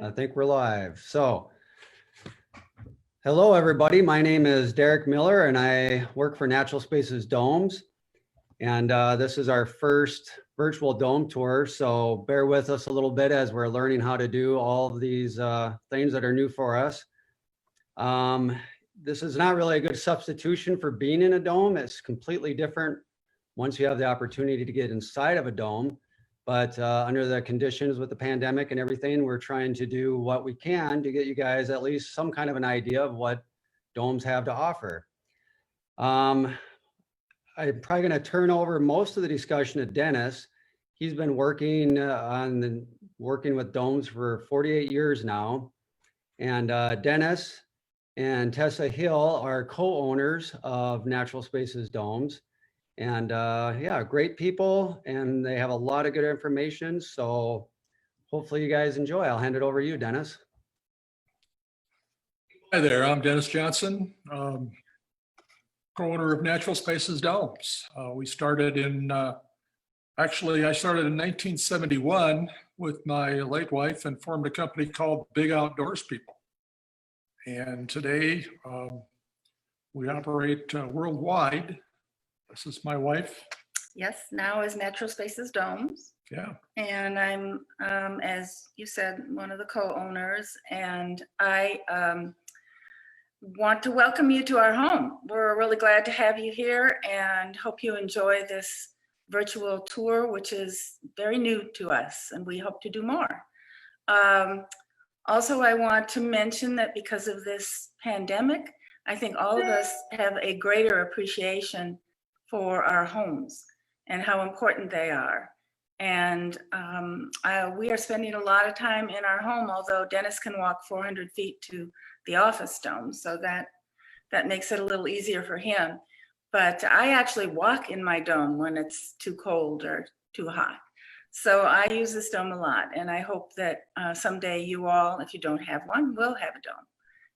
I think we're live. So, hello everybody. My name is Derek Miller and I work for Natural Spaces Domes. And this is our first virtual dome tour. So bear with us a little bit as we're learning how to do all of these things that are new for us. This is not really a good substitution for being in a dome. It's completely different once you have the opportunity to get inside of a dome. But under the conditions with the pandemic and everything, we're trying to do what we can to get you guys at least some kind of an idea of what domes have to offer. I'm probably going to turn over most of the discussion to Dennis. He's been working working with domes for 48 years now. And Dennis and Tessa Hill are co-owners of Natural Spaces Domes. And yeah, great people, and they have a lot of good information. So hopefully you guys enjoy. I'll hand it over to you, Dennis. Hi there, I'm Dennis Johnson, co-owner of Natural Spaces Domes. We started actually I started in 1971 with my late wife and formed a company called Big Outdoors People. And today we operate worldwide. This is my wife. Yes, now is Natural Spaces Domes. Yeah. And I'm, as you said, one of the co-owners, and I want to welcome you to our home. We're really glad to have you here and hope you enjoy this virtual tour, which is very new to us, and we hope to do more. Also, I want to mention that because of this pandemic, I think all of us have a greater appreciation for our homes and how important they are. And we are spending a lot of time in our home, although Dennis can walk 400 feet to the office dome, so that makes it a little easier for him. But I actually walk in my dome when it's too cold or too hot. So I use this dome a lot, and I hope that someday you all, if you don't have one, will have a dome.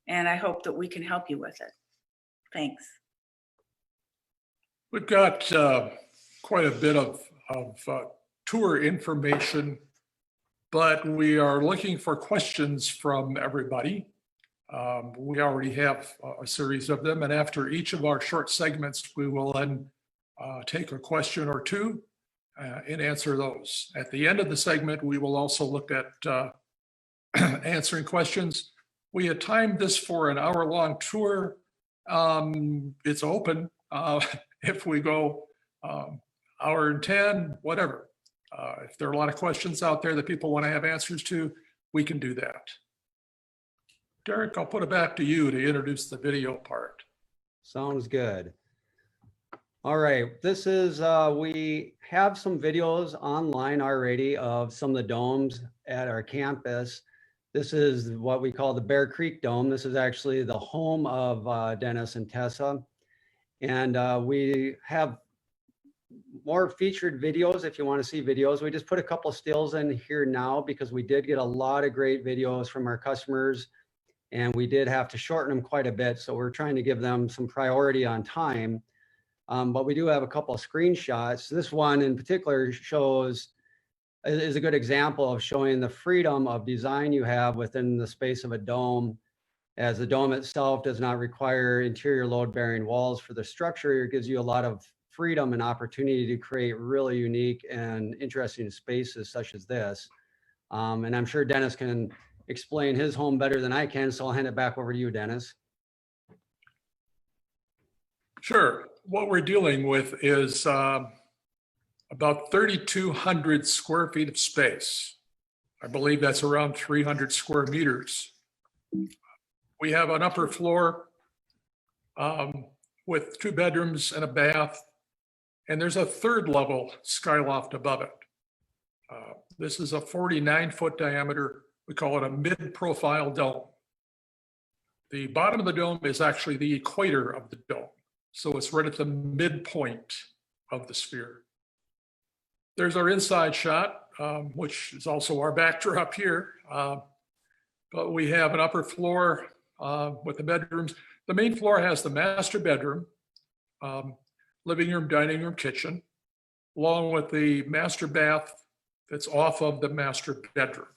And I hope that we can help you with it. Thanks. We've got quite a bit of tour information, but we are looking for questions from everybody. We already have a series of them, and after each of our short segments, we will then take a question or two and answer those. At the end of the segment, we will also look at answering questions. We had timed this for an hour-long tour. It's open. If we go hour and 10, whatever. If there are a lot of questions out there that people want to have answers to, we can do that. Derek, I'll put it back to you to introduce the video part. Sounds good. All right, this is, we have some videos online already of some of the domes at our campus. This is what we call the Bear Creek Dome. This is actually the home of Dennis and Tessa. And we have more featured videos if you want to see videos. We just put a couple stills in here now because we did get a lot of great videos from our customers, and we did have to shorten them quite a bit. So we're trying to give them some priority on time. But we do have a couple of screenshots. This one in particular is a good example of showing the freedom of design you have within the space of a dome, as the dome itself does not require interior load-bearing walls for the structure. It gives you a lot of freedom and opportunity to create really unique and interesting spaces such as this. And I'm sure Dennis can explain his home better than I can, so I'll hand it back over to you, Dennis. Sure. What we're dealing with is about 3,200 square feet of space. I believe that's around 300 square meters. We have an upper floor with 2 bedrooms and a bath, and there's a 3rd level skyloft above it. This is a 49-foot diameter. We call it a mid-profile dome. The bottom of the dome is actually the equator of the dome, so it's right at the midpoint of the sphere. There's our inside shot, which is also our backdrop here. But we have an upper floor with the bedrooms. The main floor has the master bedroom, living room, dining room, kitchen, along with the master bath that's off of the master bedroom.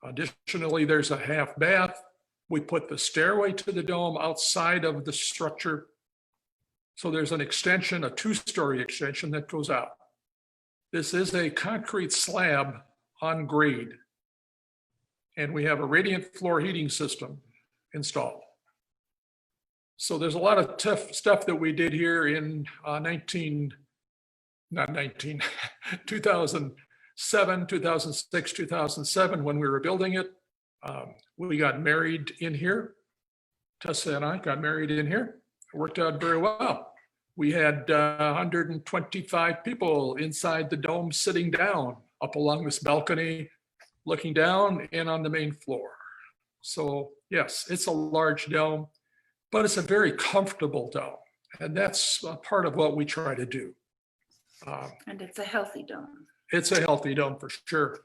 Additionally, there's a half bath. We put the stairway to the dome outside of the structure. So there's an extension, a 2-story extension that goes out. This is a concrete slab on grade. And we have a radiant floor heating system installed. So there's a lot of tough stuff that we did here in 2007, 2006, 2007, when we were building it. We got married in here. Tessa and I got married in here. It worked out very well. We had 125 people inside the dome sitting down up along this balcony, looking down and on the main floor. So yes, it's a large dome, but it's a very comfortable dome. And that's a part of what we try to do. And it's a healthy dome. It's a healthy dome for sure.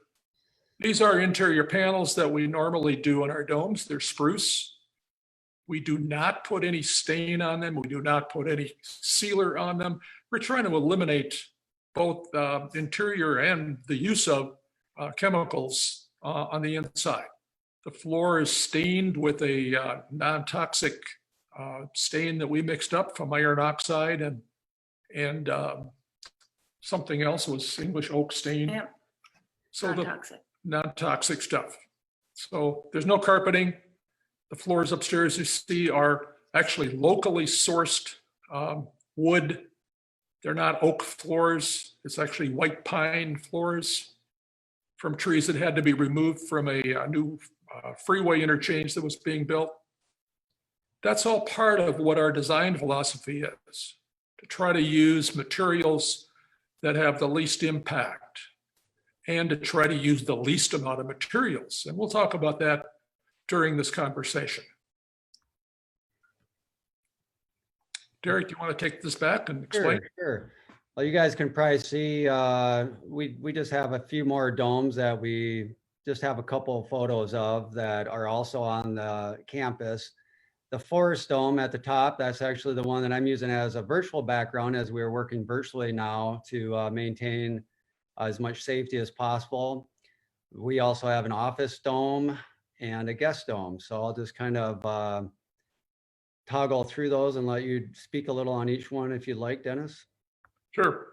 These are interior panels that we normally do in our domes. They're spruce. We do not put any stain on them. We do not put any sealer on them. We're trying to eliminate both interior and the use of chemicals on the inside. The floor is stained with a non-toxic stain that we mixed up from iron oxide and something else was English oak stain. Yep. So Non-toxic. non-toxic stuff. So there's no carpeting. The floors upstairs you see are actually locally sourced wood. They're not oak floors. It's actually white pine floors from trees that had to be removed from a new freeway interchange that was being built. That's all part of what our design philosophy is, to try to use materials that have the least impact and to try to use the least amount of materials. And we'll talk about that during this conversation. Derek, you want to take this back and explain? Sure. Well, you guys can probably see, we just have a few more domes that we just have a couple of photos of that are also on the campus. The forest dome at the top, that's actually the one that I'm using as a virtual background as we're working virtually now to maintain as much safety as possible. We also have an office dome and a guest dome. So I'll just kind of toggle through those and let you speak a little on each one if you'd like, Dennis. Sure.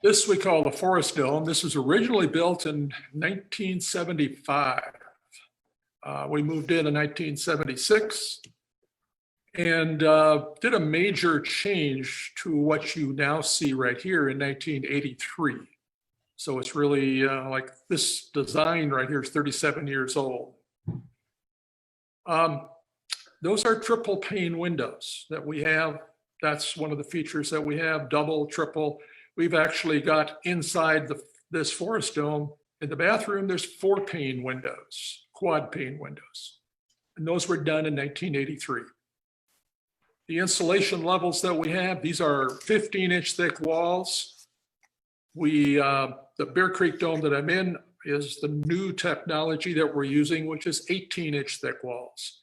This we call the Forest Dome. This was originally built in 1975. We moved in 1976 and did a major change to what you now see right here in 1983. So it's really like this design right here is 37 years old. Those are triple pane windows that we have. That's one of the features that we have, double, triple. We've actually got inside this forest dome in the bathroom, there's 4 pane windows, quad pane windows. And those were done in 1983. The insulation levels that we have, these are 15-inch thick walls. The Bear Creek Dome that I'm in is the new technology that we're using, which is 18-inch thick walls.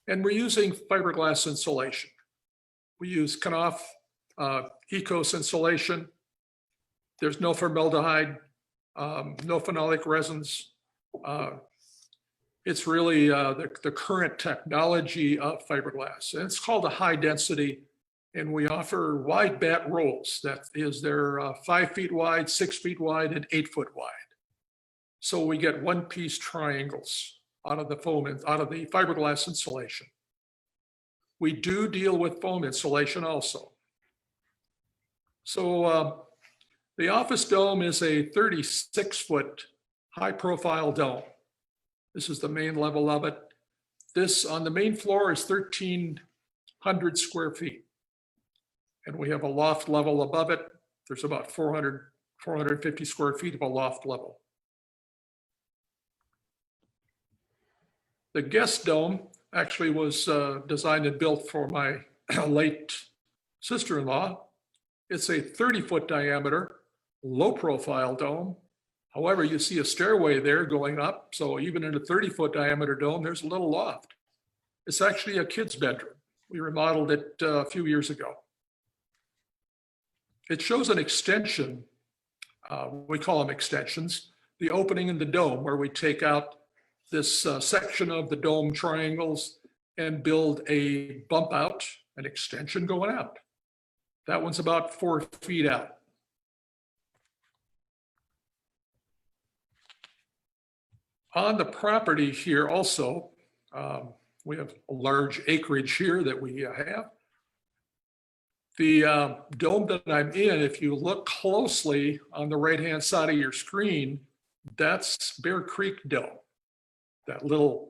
And we're using fiberglass insulation. We use Knauf Ecos insulation. There's no formaldehyde, no phenolic resins. It's really the current technology of fiberglass. And it's called a high density, and we offer wide batt rolls. That is, they're 5 feet wide, 6 feet wide, and 8 foot wide. So we get one-piece triangles out of the foam, out of the fiberglass insulation. We do deal with foam insulation also. So the office dome is a 36-foot high-profile dome. This is the main level of it. This on the main floor is 1,300 square feet. And we have a loft level above it. There's about 450 square feet of a loft level. The guest dome actually was designed and built for my late sister-in-law. It's a 30-foot diameter, low-profile dome. However, you see a stairway there going up. So even in a 30-foot diameter dome, there's a little loft. It's actually a kid's bedroom. We remodeled it a few years ago. It shows an extension. We call them extensions. the opening in the dome where we take out this section of the dome triangles and build a bump out, an extension going out. That one's about 4 feet out. On the property here also, we have a large acreage here that we have. The dome that I'm in, if you look closely on the right-hand side of your screen, that's Bear Creek Dome. That little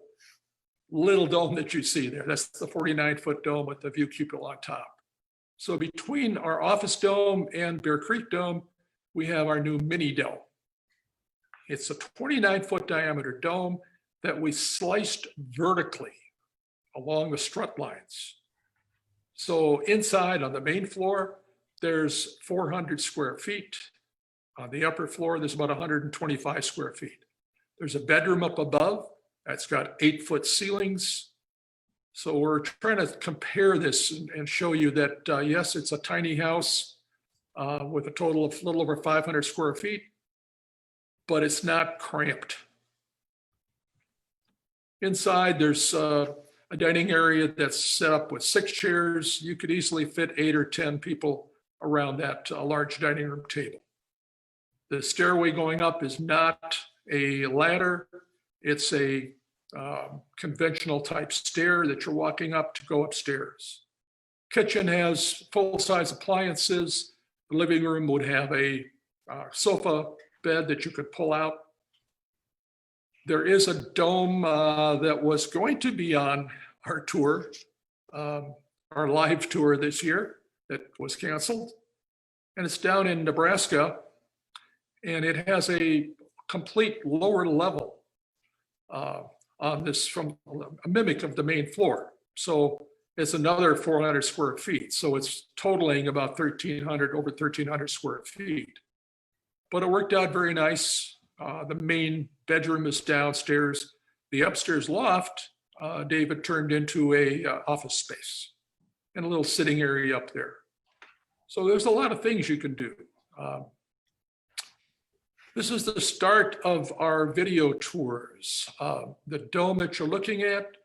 dome that you see there, that's the 49-foot dome with the view cupola on top. So between our office dome and Bear Creek Dome, we have our new mini dome. It's a 29-foot diameter dome that we sliced vertically along the strut lines. So inside on the main floor, there's 400 square feet. On the upper floor, there's about 125 square feet. There's a bedroom up above that's got 8-foot ceilings. So we're trying to compare this and show you that, yes, it's a tiny house with a total of a little over 500 square feet, but it's not cramped. Inside, there's a dining area that's set up with 6 chairs. You could easily fit 8 or 10 people around that large dining room table. The stairway going up is not a ladder. It's a conventional type stair that you're walking up to go upstairs. Kitchen has full-size appliances. The living room would have a sofa bed that you could pull out. There is a dome that was going to be on our tour, our live tour this year that was canceled. And it's down in Nebraska, and it has a complete lower level on this, from a mimic of the main floor. So it's another 400 square feet. So it's totaling about 1,300, over 1,300 square feet. But it worked out very nice. The main bedroom is downstairs. The upstairs loft, David turned into a office space and a little sitting area up there. So there's a lot of things you can do. This is the start of our video tours. The dome that you're looking at,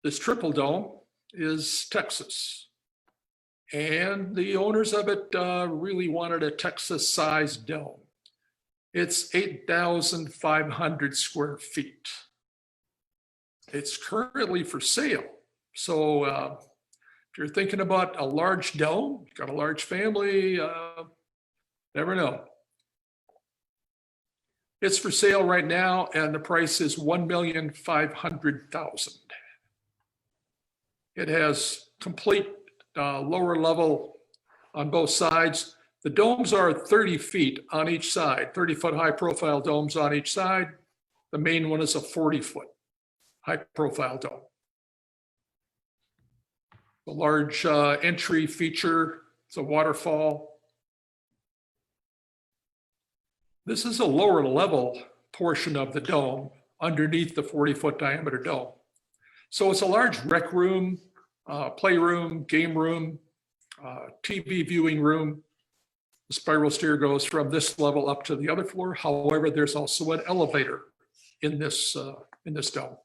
this triple dome, is Texas. And the owners of it really wanted a Texas-sized dome. It's 8,500 square feet. It's currently for sale. So if you're thinking about a large dome, got a large family, never know. It's for sale right now, and the price is $1,500,000. It has complete lower level on both sides. The domes are 30 feet on each side, 30-foot high-profile domes on each side. The main one is a 40-foot high-profile dome. The large entry feature, it's a waterfall. This is a lower level portion of the dome underneath the 40-foot diameter dome. So it's a large rec room, playroom, game room, TV viewing room. The spiral stair goes from this level up to the other floor. However, there's also an elevator in this dome.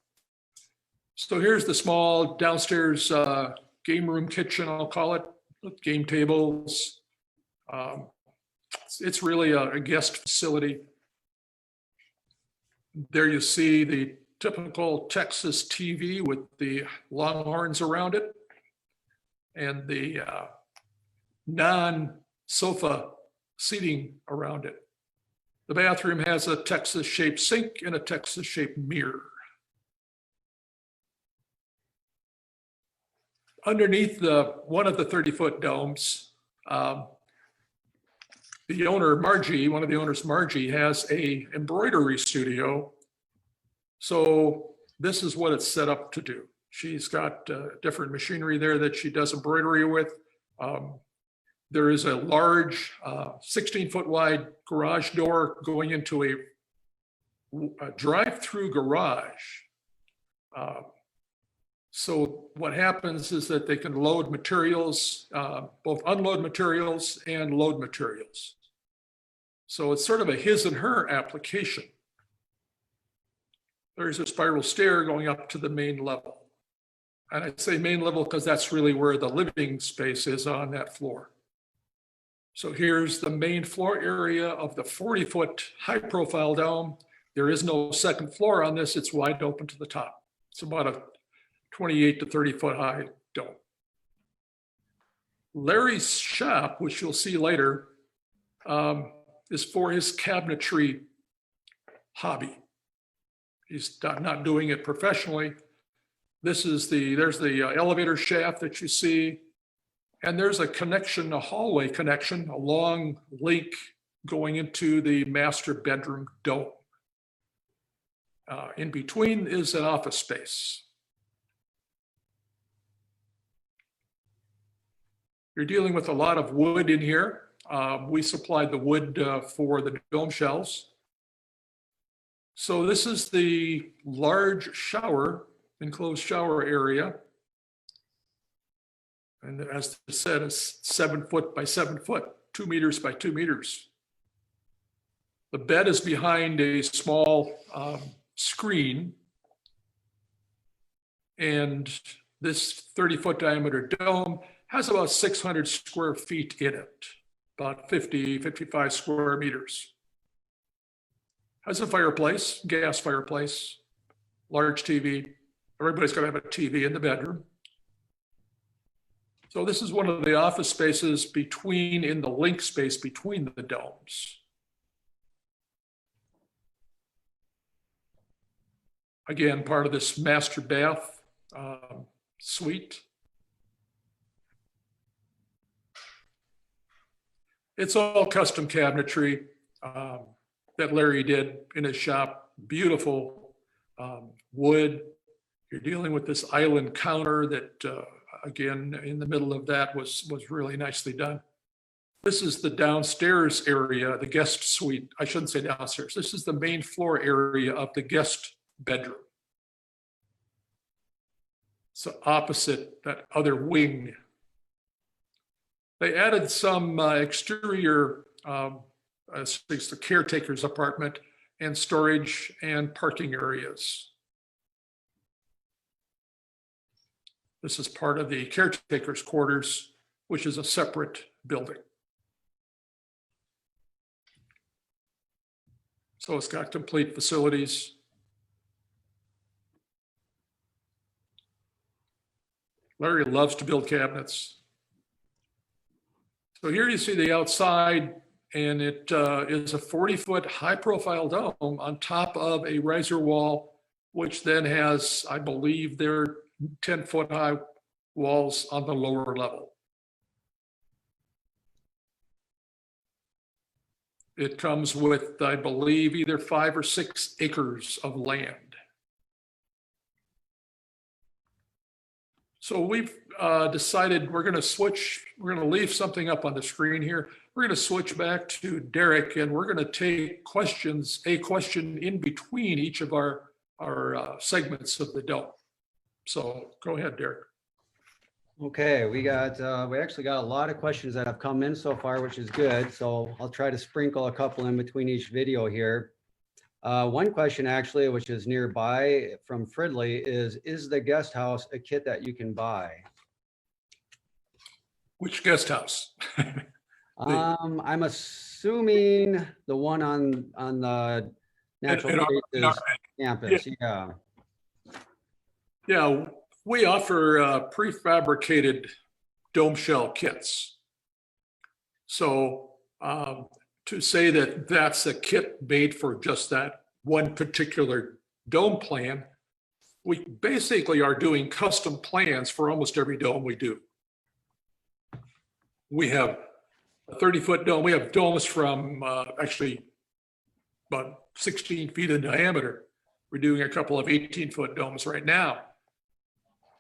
So here's the small downstairs game room kitchen, I'll call it, with game tables. It's really a guest facility. There you see the typical Texas TV with the longhorns around it and the non-sofa seating around it. The bathroom has a Texas-shaped sink and a Texas-shaped mirror. Underneath one of the 30-foot domes, the owner, Margie, one of the owners, Margie, has a embroidery studio. So this is what it's set up to do. She's got different machinery there that she does embroidery with. There is a large 16-foot wide garage door going into a drive-through garage. So what happens is that they can load materials, both unload materials and load materials. So it's sort of a his and her application. there's a spiral stair going up to the main level. And I say main level because that's really where the living space is on that floor. So here's the main floor area of the 40-foot high-profile dome. There is no second floor on this. It's wide open to the top. It's about a 28 to 30-foot high dome. Larry's shop, which you'll see later, is for his cabinetry hobby. He's not doing it professionally. There's the elevator shaft that you see, and there's a connection, a hallway connection, a long link going into the master bedroom dome. In between is an office space. You're dealing with a lot of wood in here. We supplied the wood for the dome shells. So this is the large shower, enclosed shower area. And as I said, it's 7 foot by 7 foot, 2 meters by 2 meters. The bed is behind a small screen. And this 30-foot diameter dome has about 600 square feet in it, about 55 square meters. Has a fireplace, gas fireplace, large TV. Everybody's gonna have a TV in the bedroom. So this is one of the office spaces in the link space between the domes. Again, part of this master bath suite. It's all custom cabinetry that Larry did in his shop. Beautiful wood. You're dealing with this island counter that, again, in the middle of that was really nicely done. This is the downstairs area, the guest suite. I shouldn't say downstairs. This is the main floor area of the guest bedroom. So opposite that other wing. They added some exterior, it's the caretaker's apartment, and storage and parking areas. This is part of the caretaker's quarters, which is a separate building. So it's got complete facilities. Larry loves to build cabinets. So here you see the outside, and it is a 40-foot high-profile dome on top of a riser wall, which then has, I believe, their 10-foot high walls on the lower level. It comes with, I believe, either 5 or 6 acres of land. So we've decided we're going to leave something up on the screen here. We're going to switch back to Derek, and we're going to take a question in between each of our segments of the dome. So go ahead, Derek. Okay, we actually got a lot of questions that have come in so far, which is good. So I'll try to sprinkle a couple in between each video here. One question actually, which is nearby from Fridley, is the guest house a kit that you can buy? Which guest house? I'm assuming the one on the Natural Resources campus. Yeah. Yeah, we offer prefabricated dome shell kits. So to say that that's a kit made for just that one particular dome plan, we basically are doing custom plans for almost every dome we do. We have a 30-foot dome. We have domes from actually about 16 feet in diameter. We're doing a couple of 18-foot domes right now.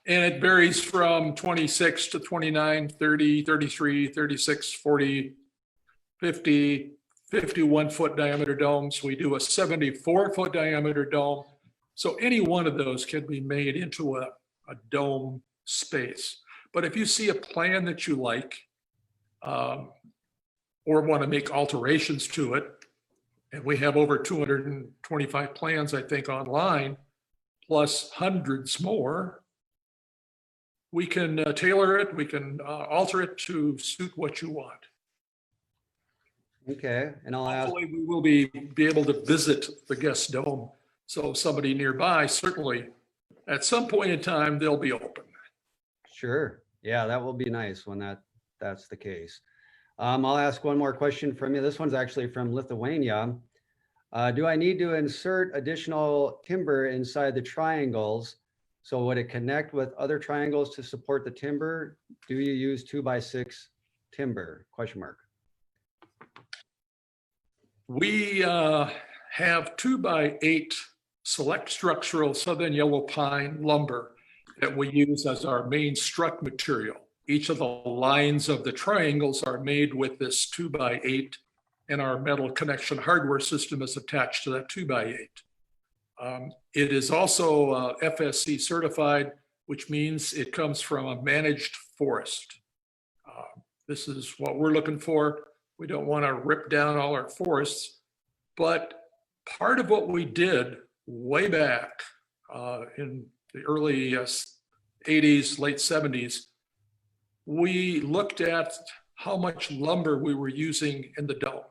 And it varies from 26 to 29, 30, 33, 36, 40, 50, 51-foot diameter domes. We do a 74-foot diameter dome. So any one of those can be made into a dome space. But if you see a plan that you like or want to make alterations to it, and we have over 225 plans, I think, online, plus hundreds more, we can tailor it, we can alter it to suit what you want. Okay, and I'll ask, Hopefully we will be able to visit the guest dome. So somebody nearby, certainly at some point in time, they'll be open. sure. Yeah, that will be nice when that's the case. I'll ask one more question from you. This one's actually from Lithuania. Do I need to insert additional timber inside the triangles? So would it connect with other triangles to support the timber? Do you use 2x6 timber? Question mark. We have 2x8 select structural southern yellow pine lumber that we use as our main strut material. Each of the lines of the triangles are made with this 2x8, and our metal connection hardware system is attached to that 2x8. It is also FSC certified, which means it comes from a managed forest. This is what we're looking for. We don't want to rip down all our forests, but part of what we did way back in the early 80s, late 70s, we looked at how much lumber we were using in the dome.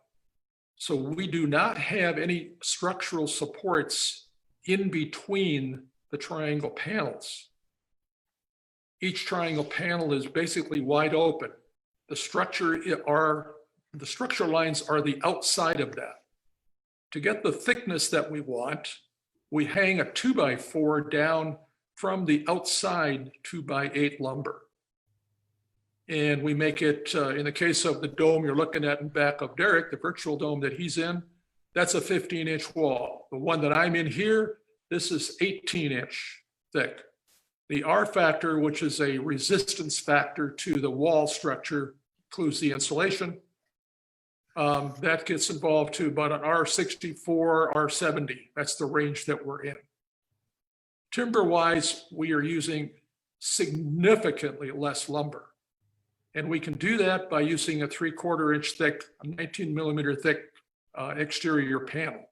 So we do not have any structural supports in between the triangle panels. Each triangle panel is basically wide open. The structure lines are the outside of that. To get the thickness that we want, we hang a 2x4 down from the outside 2x8 lumber. And we make it, in the case of the dome you're looking at in back of Derek, the virtual dome that he's in, that's a 15-inch wall. The one that I'm in here, this is 18-inch thick. The R factor, which is a resistance factor to the wall structure, includes the insulation. That gets involved too, but an R64, R70, that's the range that we're in. Timber-wise, we are using significantly less lumber. And we can do that by using a 3/4 inch thick, a 19 millimeter thick exterior panel,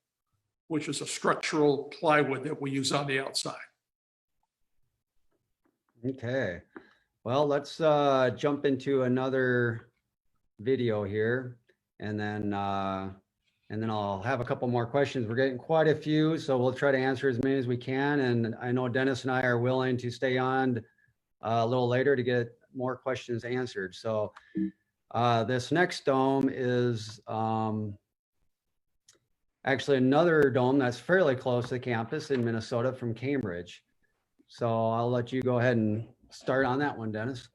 which is a structural plywood that we use on the outside. Okay, well, let's jump into another video here, and then I'll have a couple more questions. We're getting quite a few, so we'll try to answer as many as we can. And I know Dennis and I are willing to stay on a little later to get more questions answered. So this next dome is actually another dome that's fairly close to the campus in Minnesota from Cambridge. So I'll let you go ahead and start on that one, Dennis.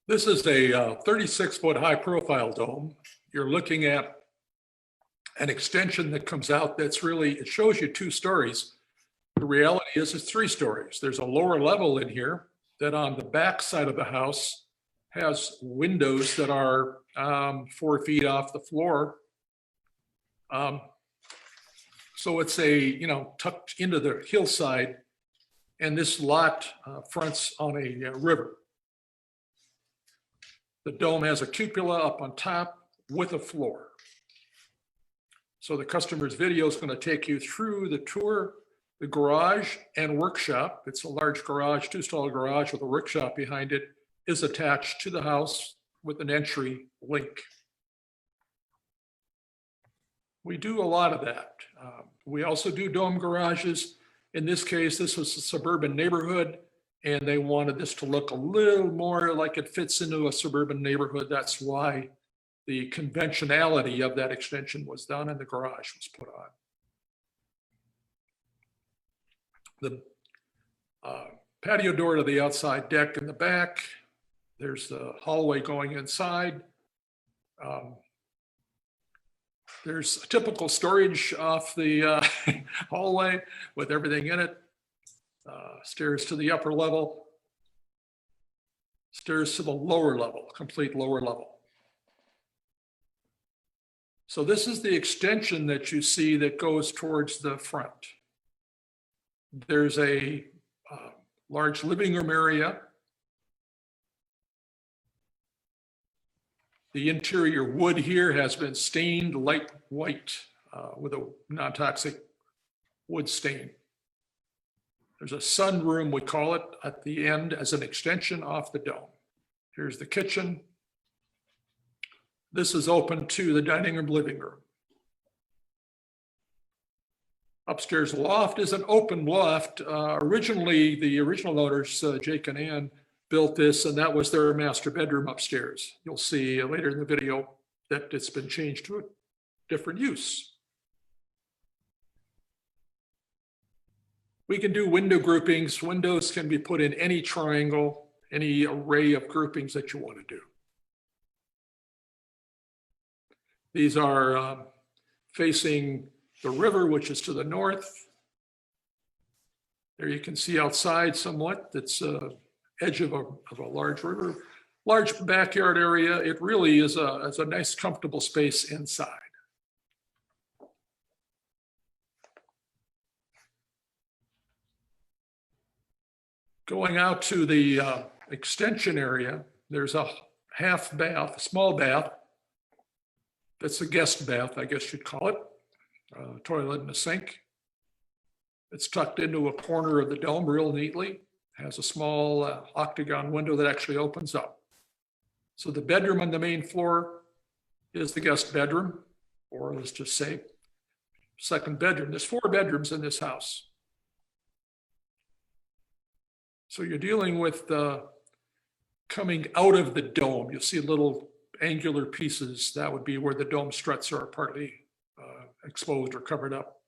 This is a 36-foot high profile dome. You're looking at an extension that comes out that's really, it shows you 2 stories. The reality is it's 3 stories. There's a lower level in here that on the back side of the house has windows that are 4 feet off the floor. So it's tucked into the hillside, and this lot fronts on a river. The dome has a cupola up on top with a floor. So the customer's video is going to take you through the tour, the garage and workshop. It's a large garage, 2-stall garage with a workshop behind it, is attached to the house with an entry link. We do a lot of that. We also do dome garages. In this case, this was a suburban neighborhood, and they wanted this to look a little more like it fits into a suburban neighborhood. That's why the conventionality of that extension was done and the garage was put on. The patio door to the outside deck in the back. There's the hallway going inside. There's a typical storage off the hallway with everything in it. Stairs to the upper level. Stairs to the lower level, complete lower level. So this is the extension that you see that goes towards the front. There's a large living room area. The interior wood here has been stained light white with a non-toxic wood stain. There's a sunroom, we call it, at the end as an extension off the dome. Here's the kitchen. This is open to the dining room, living room. Upstairs loft is an open loft. Originally, the original owners, Jake and Ann, built this, and that was their master bedroom upstairs. You'll see later in the video that it's been changed to a different use. We can do window groupings. Windows can be put in any triangle, any array of groupings that you want to do. These are facing the river, which is to the north. There you can see outside somewhat, that's edge of a large river, large backyard area. It really is a nice, comfortable space inside. Going out to the extension area, there's a half bath, a small bath. That's a guest bath, I guess you'd call it. Toilet and a sink. It's tucked into a corner of the dome real neatly. Has a small octagon window that actually opens up. So the bedroom on the main floor is the guest bedroom, or let's just say second bedroom. There's 4 bedrooms in this house. So you're dealing with coming out of the dome. You'll see little angular pieces. That would be where the dome struts are partly exposed or covered up.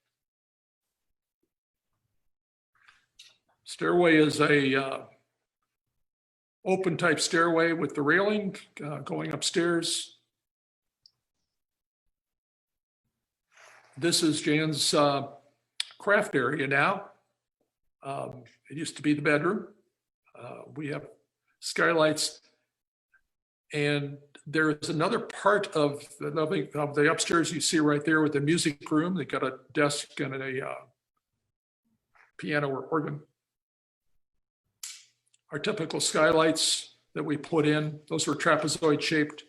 Stairway is a open type stairway with the railing going upstairs. This is Jan's craft area now. It used to be the bedroom. We have skylights, and there is another part of the upstairs you see right there with the music room. They got a desk and a piano or organ. Our typical skylights that we put in, those were trapezoid shaped.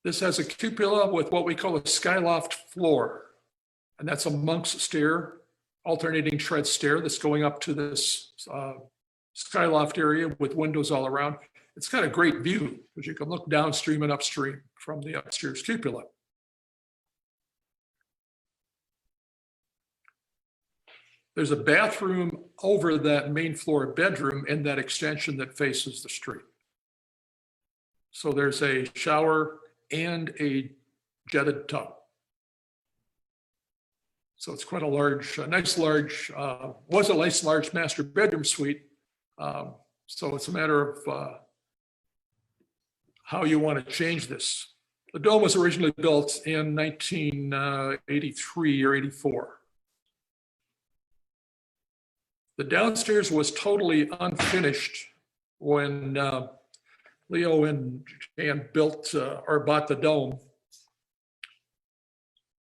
This has a cupola with what we call a skyloft floor, and that's a monk's stair, alternating tread stair that's going up to this skyloft area with windows all around. It's got a great view because you can look downstream and upstream from the upstairs cupola. There's a bathroom over that main floor bedroom in that extension that faces the street. So there's a shower and a jetted tub. So it's quite a large, nice large, was a nice large master bedroom suite. So it's a matter of how you want to change this. The dome was originally built in 1983 or 84. The downstairs was totally unfinished when Leo and Jan built or bought the dome.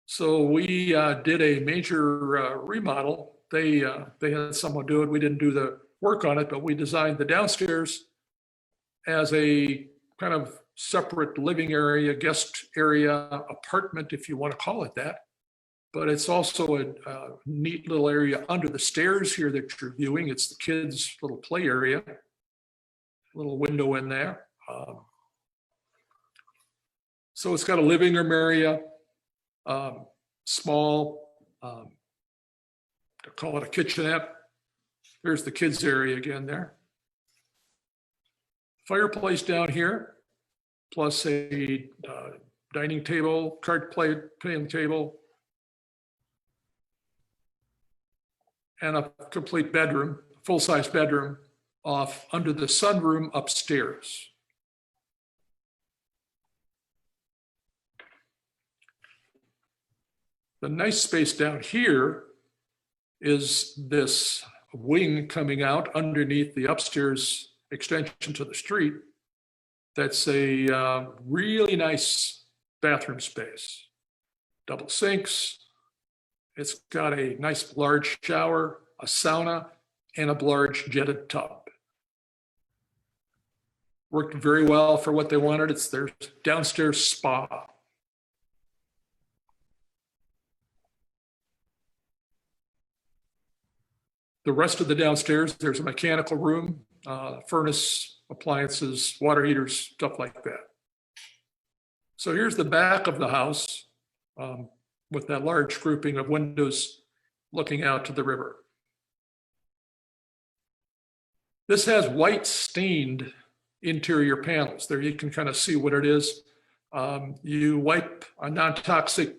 So we did a major remodel. They had someone do it. We didn't do the work on it, but we designed the downstairs as a kind of separate living area, guest area, apartment, if you want to call it that. But it's also a neat little area under the stairs here that you're viewing. It's the kids' little play area, little window in there. So it's got a living room area, small, to call it a kitchenette. There's the kids' area again there. Fireplace down here, plus a dining table, card plate, playing table, and a complete bedroom, full-size bedroom off under the sunroom upstairs. The nice space down here is this wing coming out underneath the upstairs extension to the street. That's a really nice bathroom space. Double sinks. It's got a nice large shower, a sauna, and a large jetted tub. Worked very well for what they wanted. It's their downstairs spa. The rest of the downstairs, there's a mechanical room, furnace, appliances, water heaters, stuff like that. So here's the back of the house with that large grouping of windows looking out to the river. This has white stained interior panels. There you can kind of see what it is. You wipe a non-toxic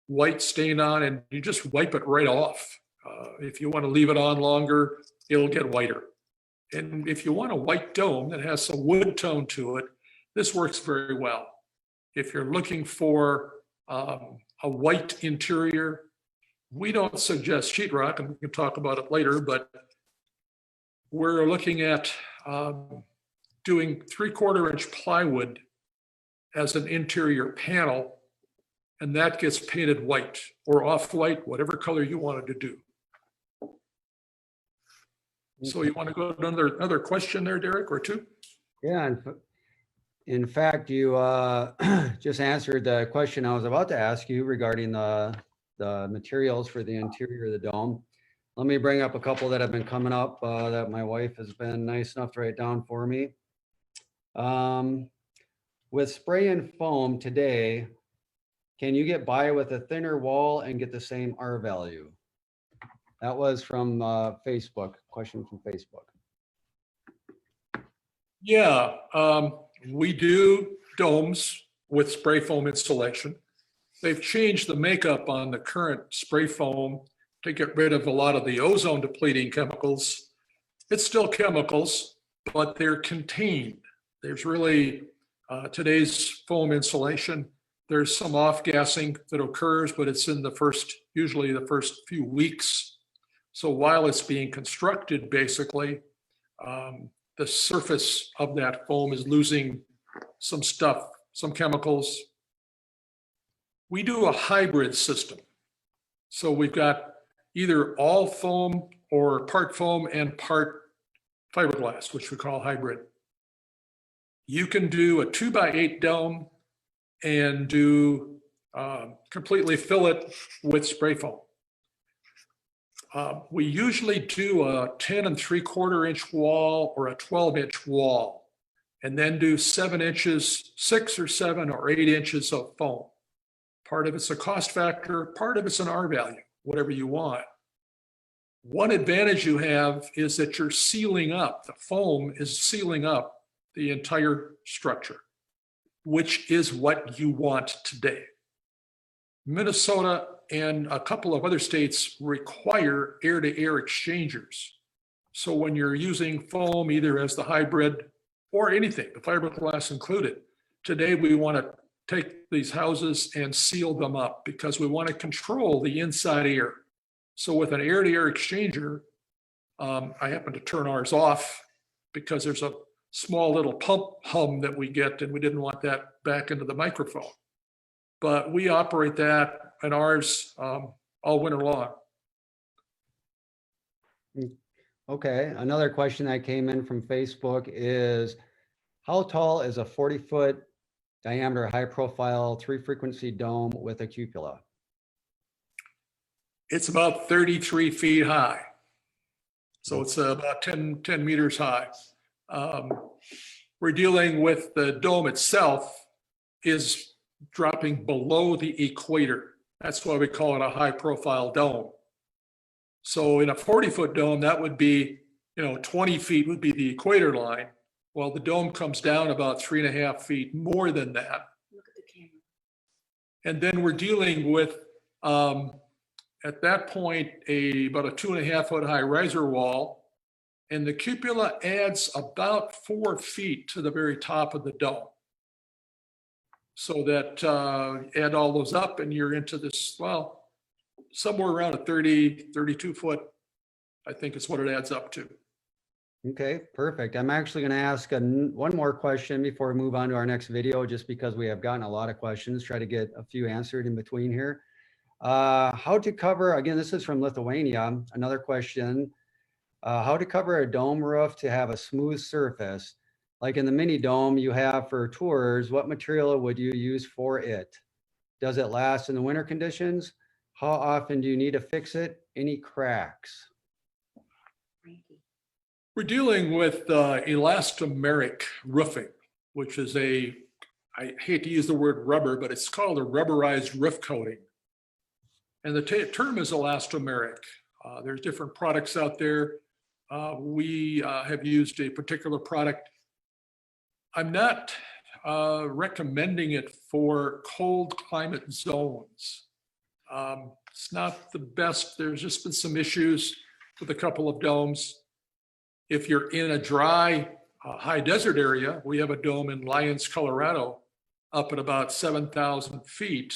white stain on and you just wipe it right off. If you want to leave it on longer, it'll get whiter. And if you want a white dome that has some wood tone to it, this works very well. If you're looking for a white interior, we don't suggest sheetrock, and we can talk about it later, but we're looking at doing 3/4 inch plywood as an interior panel, and that gets painted white or off-white, whatever color you wanted to do. So you want to go to another question there, Derek, or two? Yeah, in fact, you just answered the question I was about to ask you regarding the materials for the interior of the dome. Let me bring up a couple that have been coming up that my wife has been nice enough to write down for me. With spray and foam today, can you get by with a thinner wall and get the same R value? That was from Facebook, question from Facebook. Yeah, we do domes with spray foam insulation. They've changed the makeup on the current spray foam to get rid of a lot of the ozone depleting chemicals. It's still chemicals, but they're contained. There's really, today's foam insulation, there's some off-gassing that occurs, but it's in usually the first few weeks. So while it's being constructed, basically, the surface of that foam is losing some stuff, some chemicals. We do a hybrid system. So we've got either all foam or part foam and part fiberglass, which we call hybrid. You can do a 2x8 dome and do completely fill it with spray foam. We usually do a 10 3/4 inch wall or a 12 inch wall, and then do 7 inches, 6 or 7 or 8 inches of foam. Part of it's a cost factor, part of it's an R value, whatever you want. One advantage you have is that you're sealing up, the foam is sealing up the entire structure, which is what you want today. Minnesota and a couple of other states require air-to-air exchangers. So when you're using foam, either as the hybrid or anything, the fiberglass included, today we want to take these houses and seal them up because we want to control the inside air. So with an air-to-air exchanger, I happen to turn ours off because there's a small little pump hum that we get, and we didn't want that back into the microphone. But we operate that and ours all winter long. Okay, another question that came in from Facebook is, how tall is a 40-foot diameter high profile 3-frequency dome with a cupola? It's about 33 feet high. So it's about 10 meters high. We're dealing with the dome itself is dropping below the equator. That's why we call it a high profile dome. So in a 40-foot dome, that would be, 20 feet would be the equator line. Well, the dome comes down about 3.5 feet more than that. Look at the camera. And then we're dealing with, at that point, about a 2.5-foot high riser wall. And the cupola adds about 4 feet to the very top of the dome. So that add all those up and you're into this, well, somewhere around a 30, 32 foot, I think is what it adds up to. Okay, perfect. I'm actually going to ask one more question before we move on to our next video, just because we have gotten a lot of questions, try to get a few answered in between here. How to cover, again, this is from Lithuania, another question, how to cover a dome roof to have a smooth surface. Like in the mini dome you have for tours, what material would you use for it? Does it last in the winter conditions? How often do you need to fix it? Any cracks? We're dealing with elastomeric roofing, which is I hate to use the word rubber, but it's called a rubberized roof coating. And the term is elastomeric. There's different products out there. We have used a particular product. I'm not recommending it for cold climate zones. It's not the best. There's just been some issues with a couple of domes. If you're in a dry, high desert area, we have a dome in Lyons, Colorado, up at about 7,000 feet.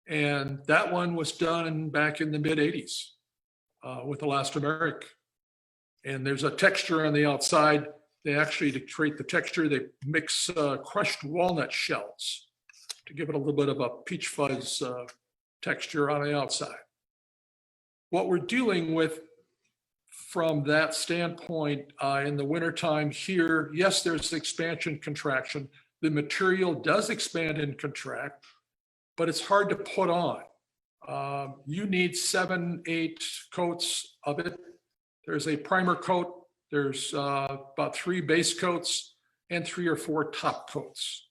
And that one was done back in the mid 80s with elastomeric. And there's a texture on the outside. They actually, to create the texture, they mix crushed walnut shells to give it a little bit of a peach fuzz texture on the outside. What we're dealing with from that standpoint in the wintertime here, yes, there's expansion, contraction. The material does expand and contract, but it's hard to put on. You need 7, 8 coats of it. There's a primer coat. There's about 3 base coats and 3 or 4 top coats.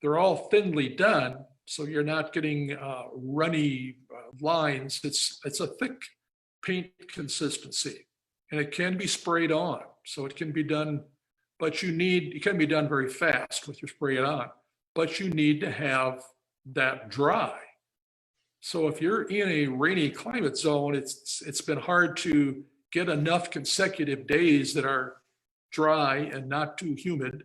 They're all thinly done, so you're not getting runny lines. It's a thick paint consistency, and it can be sprayed on. So it can be done, but it can be done very fast with your spray it on, but you need to have that dry. So if you're in a rainy climate zone, it's been hard to get enough consecutive days that are dry and not too humid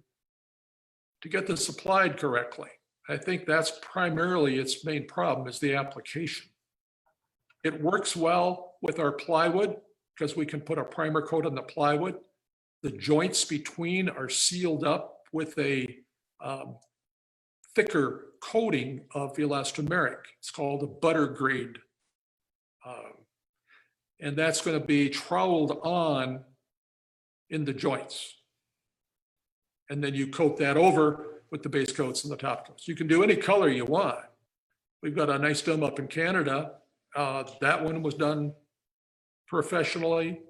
to get this applied correctly. I think that's primarily its main problem, is the application. It works well with our plywood because we can put a primer coat on the plywood. The joints between are sealed up with a thicker coating of elastomeric. It's called a butter grade. And that's going to be troweled on in the joints. And then you coat that over with the base coats and the top coats. You can do any color you want. We've got a nice dome up in Canada. That one was done professionally,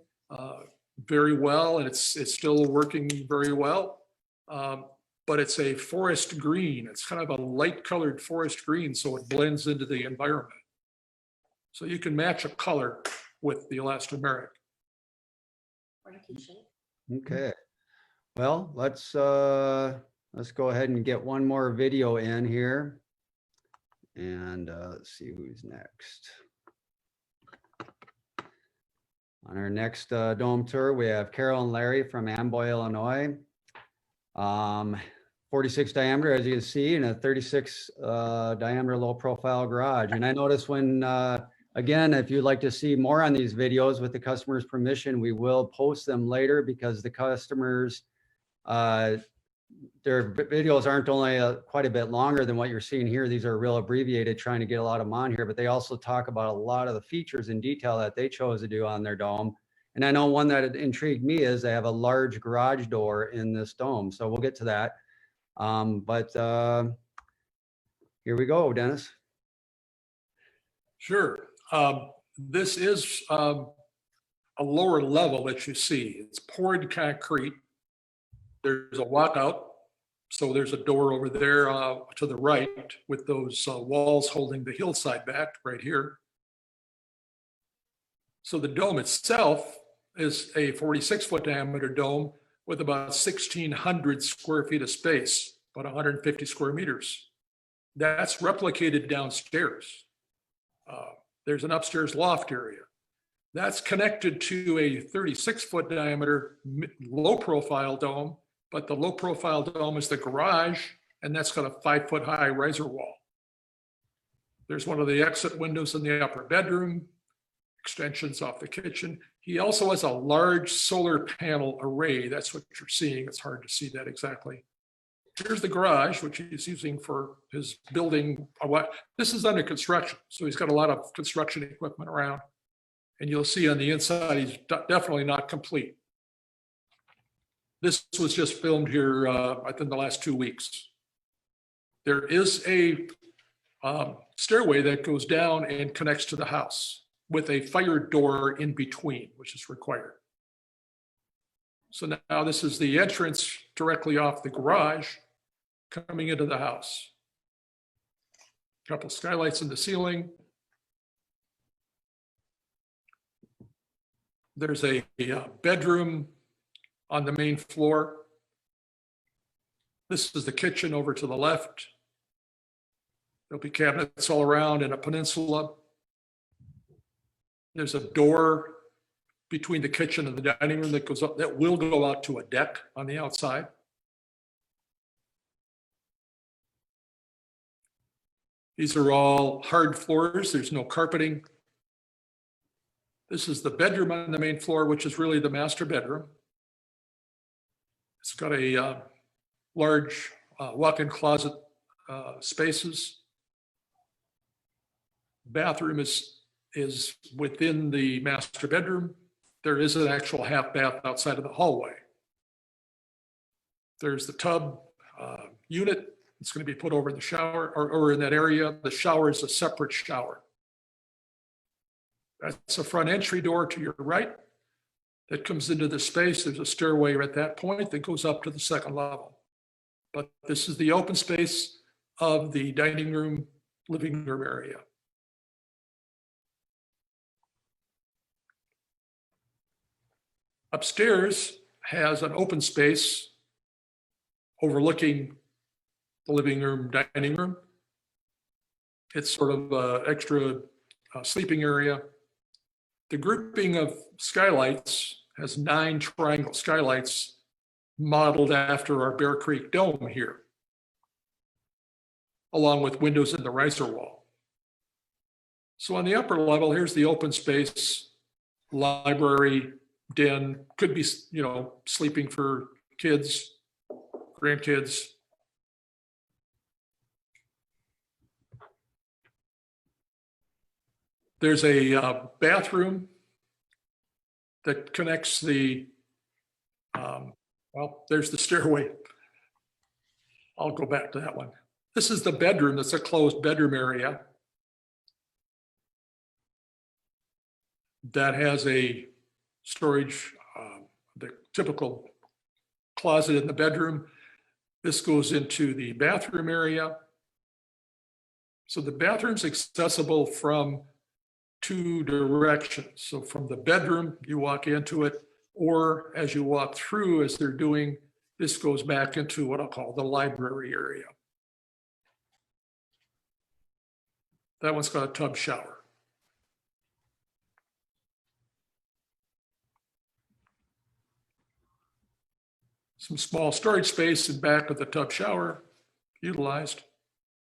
very well, and it's still working very well. But it's a forest green. It's kind of a light colored forest green, so it blends into the environment. So you can match a color with the elastomeric. Okay. Well, let's go ahead and get one more video in here. And let's see who's next. On our next dome tour, we have Carol and Larry from Amboy, Illinois. 46 diameter, as you can see, and a 36 diameter low profile garage. And I noticed when, again, if you'd like to see more on these videos with the customer's permission, we will post them later, because the customers, their videos aren't only quite a bit longer than what you're seeing here. These are real abbreviated, trying to get a lot of them on here, but they also talk about a lot of the features in detail that they chose to do on their dome. And I know one that intrigued me is they have a large garage door in this dome. So we'll get to that. But here we go, Dennis. Sure. This is a lower level that you see. It's poured concrete. There's a walkout. So there's a door over there to the right with those walls holding the hillside back right here. So the dome itself is a 46-foot diameter dome with about 1,600 square feet of space, about 150 square meters. That's replicated downstairs. There's an upstairs loft area. That's connected to a 36-foot diameter low profile dome, but the low profile dome is the garage, and that's got a 5-foot high riser wall. There's one of the exit windows in the upper bedroom, extensions off the kitchen. He also has a large solar panel array. That's what you're seeing. It's hard to see that exactly. Here's the garage, which he's using for his building. This is under construction, so he's got a lot of construction equipment around. And you'll see on the inside, he's definitely not complete. This was just filmed here within the last 2 weeks. There is a stairway that goes down and connects to the house with a fire door in between, which is required. So now this is the entrance directly off the garage coming into the house. Couple skylights in the ceiling. There's a bedroom on the main floor. This is the kitchen over to the left. There'll be cabinets all around and a peninsula. There's a door between the kitchen and the dining room that goes up, that will go out to a deck on the outside. These are all hard floors. There's no carpeting. This is the bedroom on the main floor, which is really the master bedroom. It's got a large walk-in closet spaces. Bathroom is within the master bedroom. There is an actual half bath outside of the hallway. There's the tub unit. It's going to be put over the shower or in that area. The shower is a separate shower. That's a front entry door to your right that comes into the space. There's a stairway at that point that goes up to the second level. But this is the open space of the dining room, living room area. Upstairs has an open space overlooking the living room, dining room. It's sort of an extra sleeping area. The grouping of skylights has 9 triangle skylights modeled after our Bear Creek Dome here, along with windows in the riser wall. So on the upper level, here's the open space, library, den, could be, you know, sleeping for kids, grandkids. There's a bathroom that connects the, well, there's the stairway. I'll go back to that one. This is the bedroom. That's a closed bedroom area that has a storage, the typical closet in the bedroom. This goes into the bathroom area. So the bathroom's accessible from 2 directions. So from the bedroom, you walk into it, or as you walk through, as they're doing, this goes back into what I'll call the library area. That one's got a tub shower. Some small storage space in back of the tub shower utilized.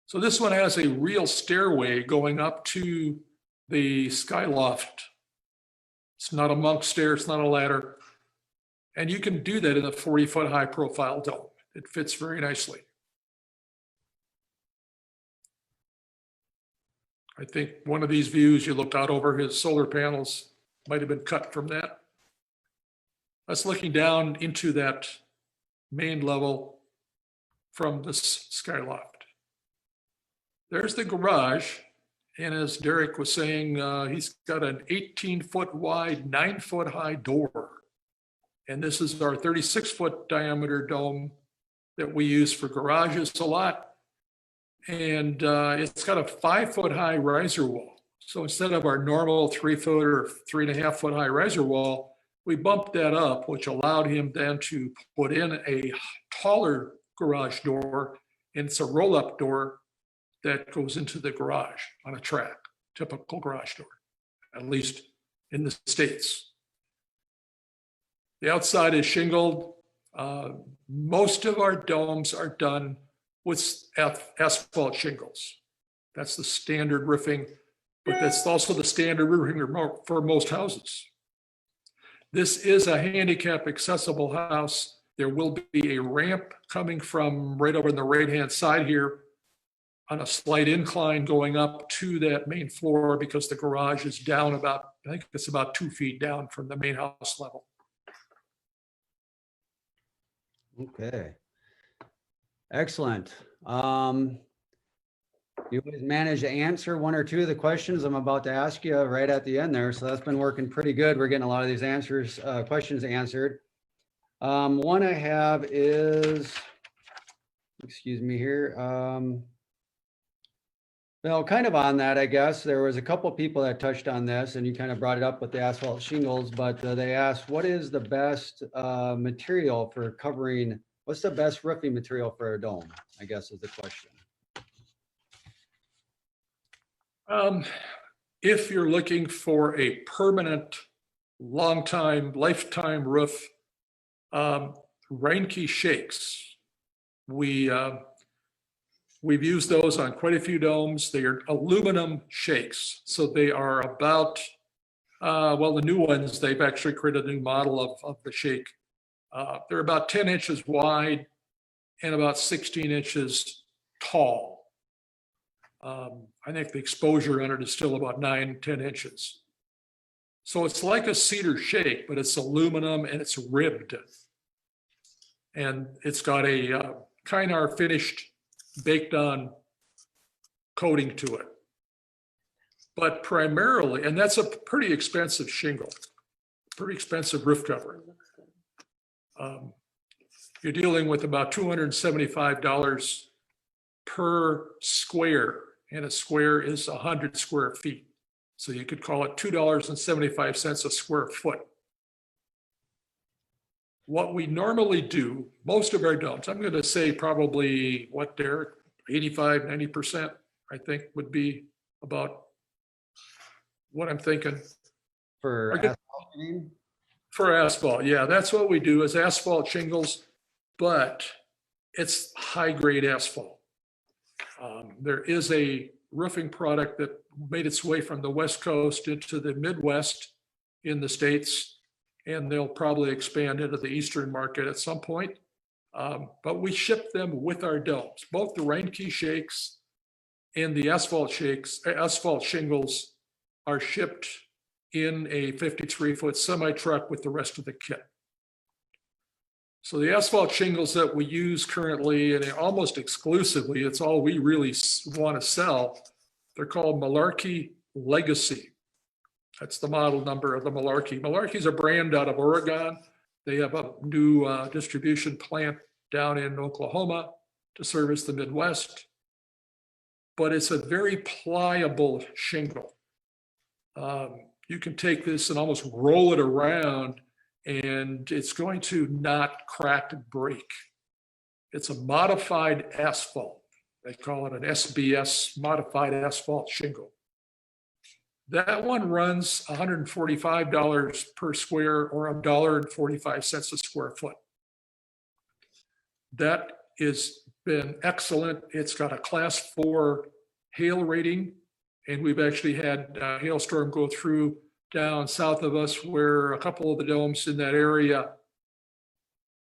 So this one has a real stairway going up to the skyloft. It's not a monk stair, it's not a ladder. And you can do that in a 40-foot high profile dome. It fits very nicely. I think one of these views, you look out over his solar panels, might have been cut from that. That's looking down into that main level from this skyloft. There's the garage. And as Derek was saying, he's got an 18-foot wide, 9-foot high door. And this is our 36-foot diameter dome that we use for garages a lot. And it's got a 5-foot high riser wall. So instead of our normal 3-foot or 3.5-foot high riser wall, we bumped that up, which allowed him then to put in a taller garage door. And it's a roll-up door that goes into the garage on a track, typical garage door, at least in the States. The outside is shingled. Most of our domes are done with asphalt shingles. That's the standard roofing, but that's also the standard roofing for most houses. This is a handicap accessible house. There will be a ramp coming from right over on the right-hand side here on a slight incline going up to that main floor because the garage is down about, I think it's about 2 feet down from the main house level. Okay. Excellent. You guys managed to answer 1 or 2 of the questions I'm about to ask you right at the end there. So that's been working pretty good. We're getting a lot of these questions answered. One I have is, excuse me here. Well, kind of on that, I guess, there was a couple people that touched on this and you kind of brought it up with the asphalt shingles, but they asked, what is the best material for covering, what's the best roofing material for a dome, I guess is the question. If you're looking for a permanent, lifetime roof, Reinke shakes. We've used those on quite a few domes. They are aluminum shakes. So they are about, well, the new ones, they've actually created a new model of the shake. They're about 10 inches wide and about 16 inches tall. I think the exposure on it is still about 10 inches. So it's like a cedar shake, but it's aluminum and it's ribbed. And it's got a Kynar finished baked on coating to it. But primarily, and that's a pretty expensive shingle, pretty expensive roof cover. You're dealing with about $275 per square, and a square is 100 square feet. So you could call it $2.75 a square foot. What we normally do, most of our domes, I'm going to say probably what, Derek, 85, 90%, I think would be about what I'm thinking. For asphalt, you mean? For asphalt, yeah, that's what we do is asphalt shingles, but it's high grade asphalt. There is a roofing product that made its way from the West Coast into the Midwest in the States, and they'll probably expand into the Eastern market at some point. But we ship them with our domes. Both the Reinke shakes and the asphalt shingles are shipped in a 53-foot semi-truck with the rest of the kit. So the asphalt shingles that we use currently, and almost exclusively, it's all we really want to sell, they're called Malarkey Legacy. That's the model number of the Malarkey. Malarkey's a brand out of Oregon. They have a new distribution plant down in Oklahoma to service the Midwest. But it's a very pliable shingle. You can take this and almost roll it around and it's going to not crack and break. It's a modified asphalt. They call it an SBS, modified asphalt shingle. That one runs $145 per square or $1.45 a square foot. That has been excellent. It's got a class 4 hail rating, and we've actually had a hailstorm go through down south of us where a couple of the domes in that area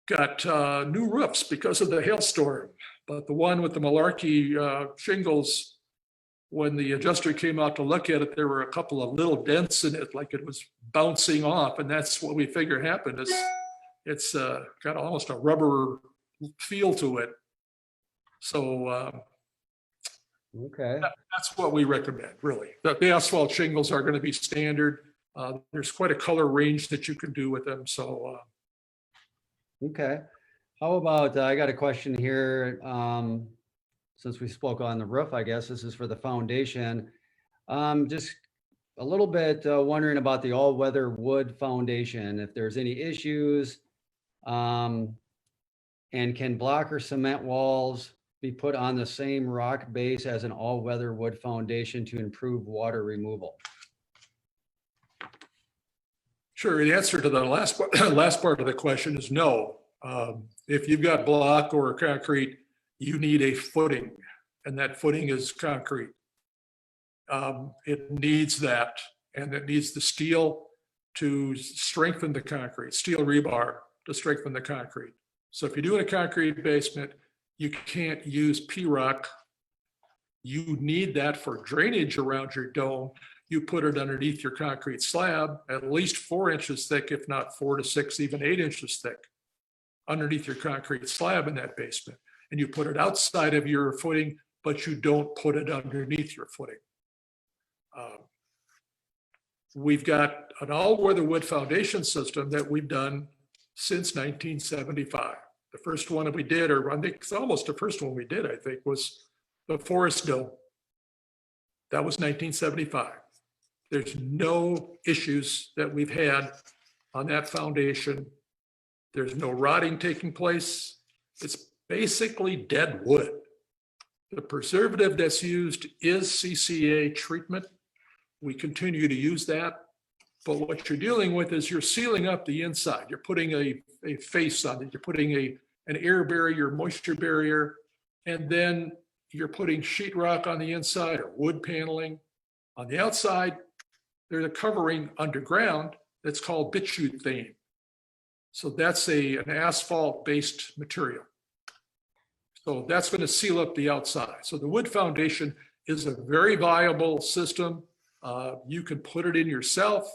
got new roofs because of the hailstorm. But the one with the Malarkey shingles, when the adjuster came out to look at it, there were a couple of little dents in it, like it was bouncing off. And that's what we figure happened. It's got almost a rubber feel to it. So okay, that's what we recommend, really. The asphalt shingles are going to be standard. There's quite a color range that you can do with them. So okay. How about, I got a question here. Since we spoke on the roof, I guess this is for the foundation. Just a little bit wondering about the all-weather wood foundation, if there's any issues, and can block or cement walls be put on the same rock base as an all-weather wood foundation to improve water removal? sure, the answer to the last part of the question is no. If you've got block or concrete, you need a footing, and that footing is concrete. It needs that, and it needs the steel to strengthen the concrete, steel rebar to strengthen the concrete. So if you're doing a concrete basement, you can't use P-rock. You need that for drainage around your dome. You put it underneath your concrete slab, at least 4 inches thick, if not 4 to 6, even 8 inches thick, underneath your concrete slab in that basement. And you put it outside of your footing, but you don't put it underneath your footing. We've got an all-weather wood foundation system that we've done since 1975. The first one that we did, or I think it's almost the first one we did, I think, was the Forest Dome. That was 1975. There's no issues that we've had on that foundation. There's no rotting taking place. It's basically dead wood. The preservative that's used is CCA treatment. We continue to use that. But what you're dealing with is you're sealing up the inside. You're putting a face on it. You're putting an air barrier, moisture barrier, and then you're putting sheetrock on the inside or wood paneling. On the outside, there's a covering underground that's called bituthane. So that's an asphalt-based material. So that's going to seal up the outside. So the wood foundation is a very viable system. You can put it in yourself.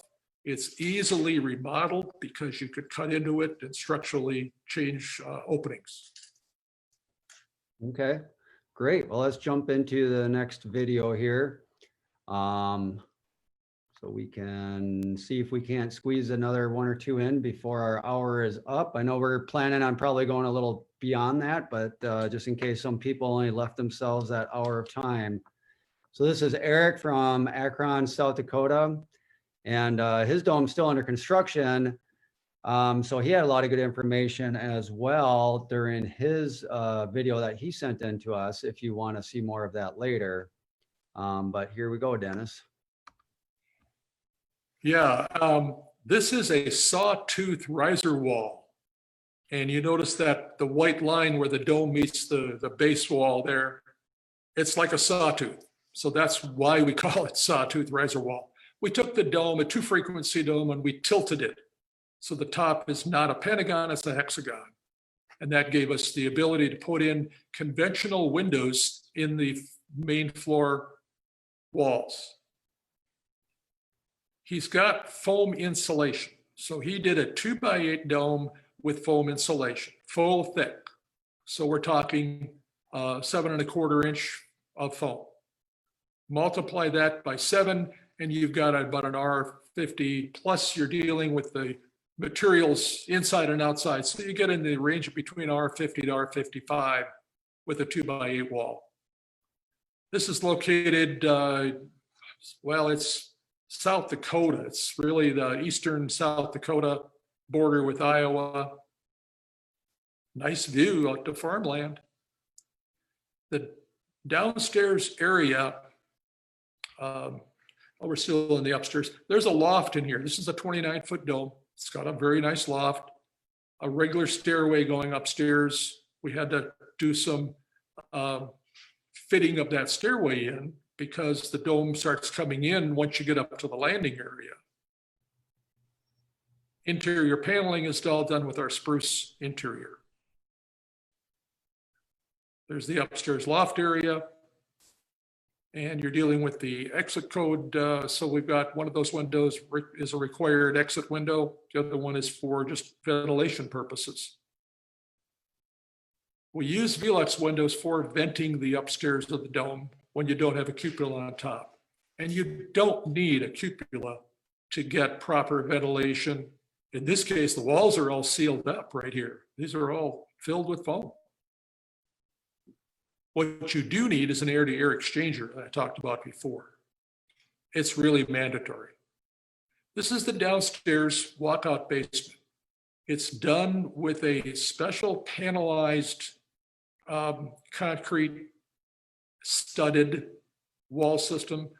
It's easily remodeled because you could cut into it and structurally change openings. Okay, great. Well, let's jump into the next video here. So we can see if we can't squeeze another 1 or 2 in before our hour is up. I know we're planning on probably going a little beyond that, but just in case some people only left themselves that hour of time. So this is Eric from Akron, South Dakota, and his dome's still under construction. So he had a lot of good information as well during his video that he sent in to us, if you want to see more of that later. But here we go, Dennis. Yeah, this is a sawtooth riser wall. And you notice that the white line where the dome meets the base wall there, it's like a sawtooth. So that's why we call it sawtooth riser wall. We took the dome, a 2-frequency dome, and we tilted it. So the top is not a pentagon, it's a hexagon. And that gave us the ability to put in conventional windows in the main floor walls. He's got foam insulation. So he did a 2x8 dome with foam insulation, full thick. So we're talking 7¼ inch of foam. Multiply that by 7, and you've got about an R50, plus you're dealing with the materials inside and outside. So you get in the range between R50 to R55 with a 2x8 wall. This is located, well, it's South Dakota. It's really the eastern South Dakota border with Iowa. Nice view out to farmland. The downstairs area, we're still in the upstairs. There's a loft in here. This is a 29-foot dome. It's got a very nice loft, a regular stairway going upstairs. We had to do some fitting of that stairway in because the dome starts coming in once you get up to the landing area. Interior paneling is all done with our spruce interior. There's the upstairs loft area. And you're dealing with the exit code. So we've got one of those windows is a required exit window. The other one is for just ventilation purposes. We use Velux windows for venting the upstairs of the dome when you don't have a cupola on top. And you don't need a cupola to get proper ventilation. In this case, the walls are all sealed up right here. These are all filled with foam. What you do need is an air-to-air exchanger that I talked about before. It's really mandatory. This is the downstairs walkout basement. It's done with a special panelized concrete studded wall system.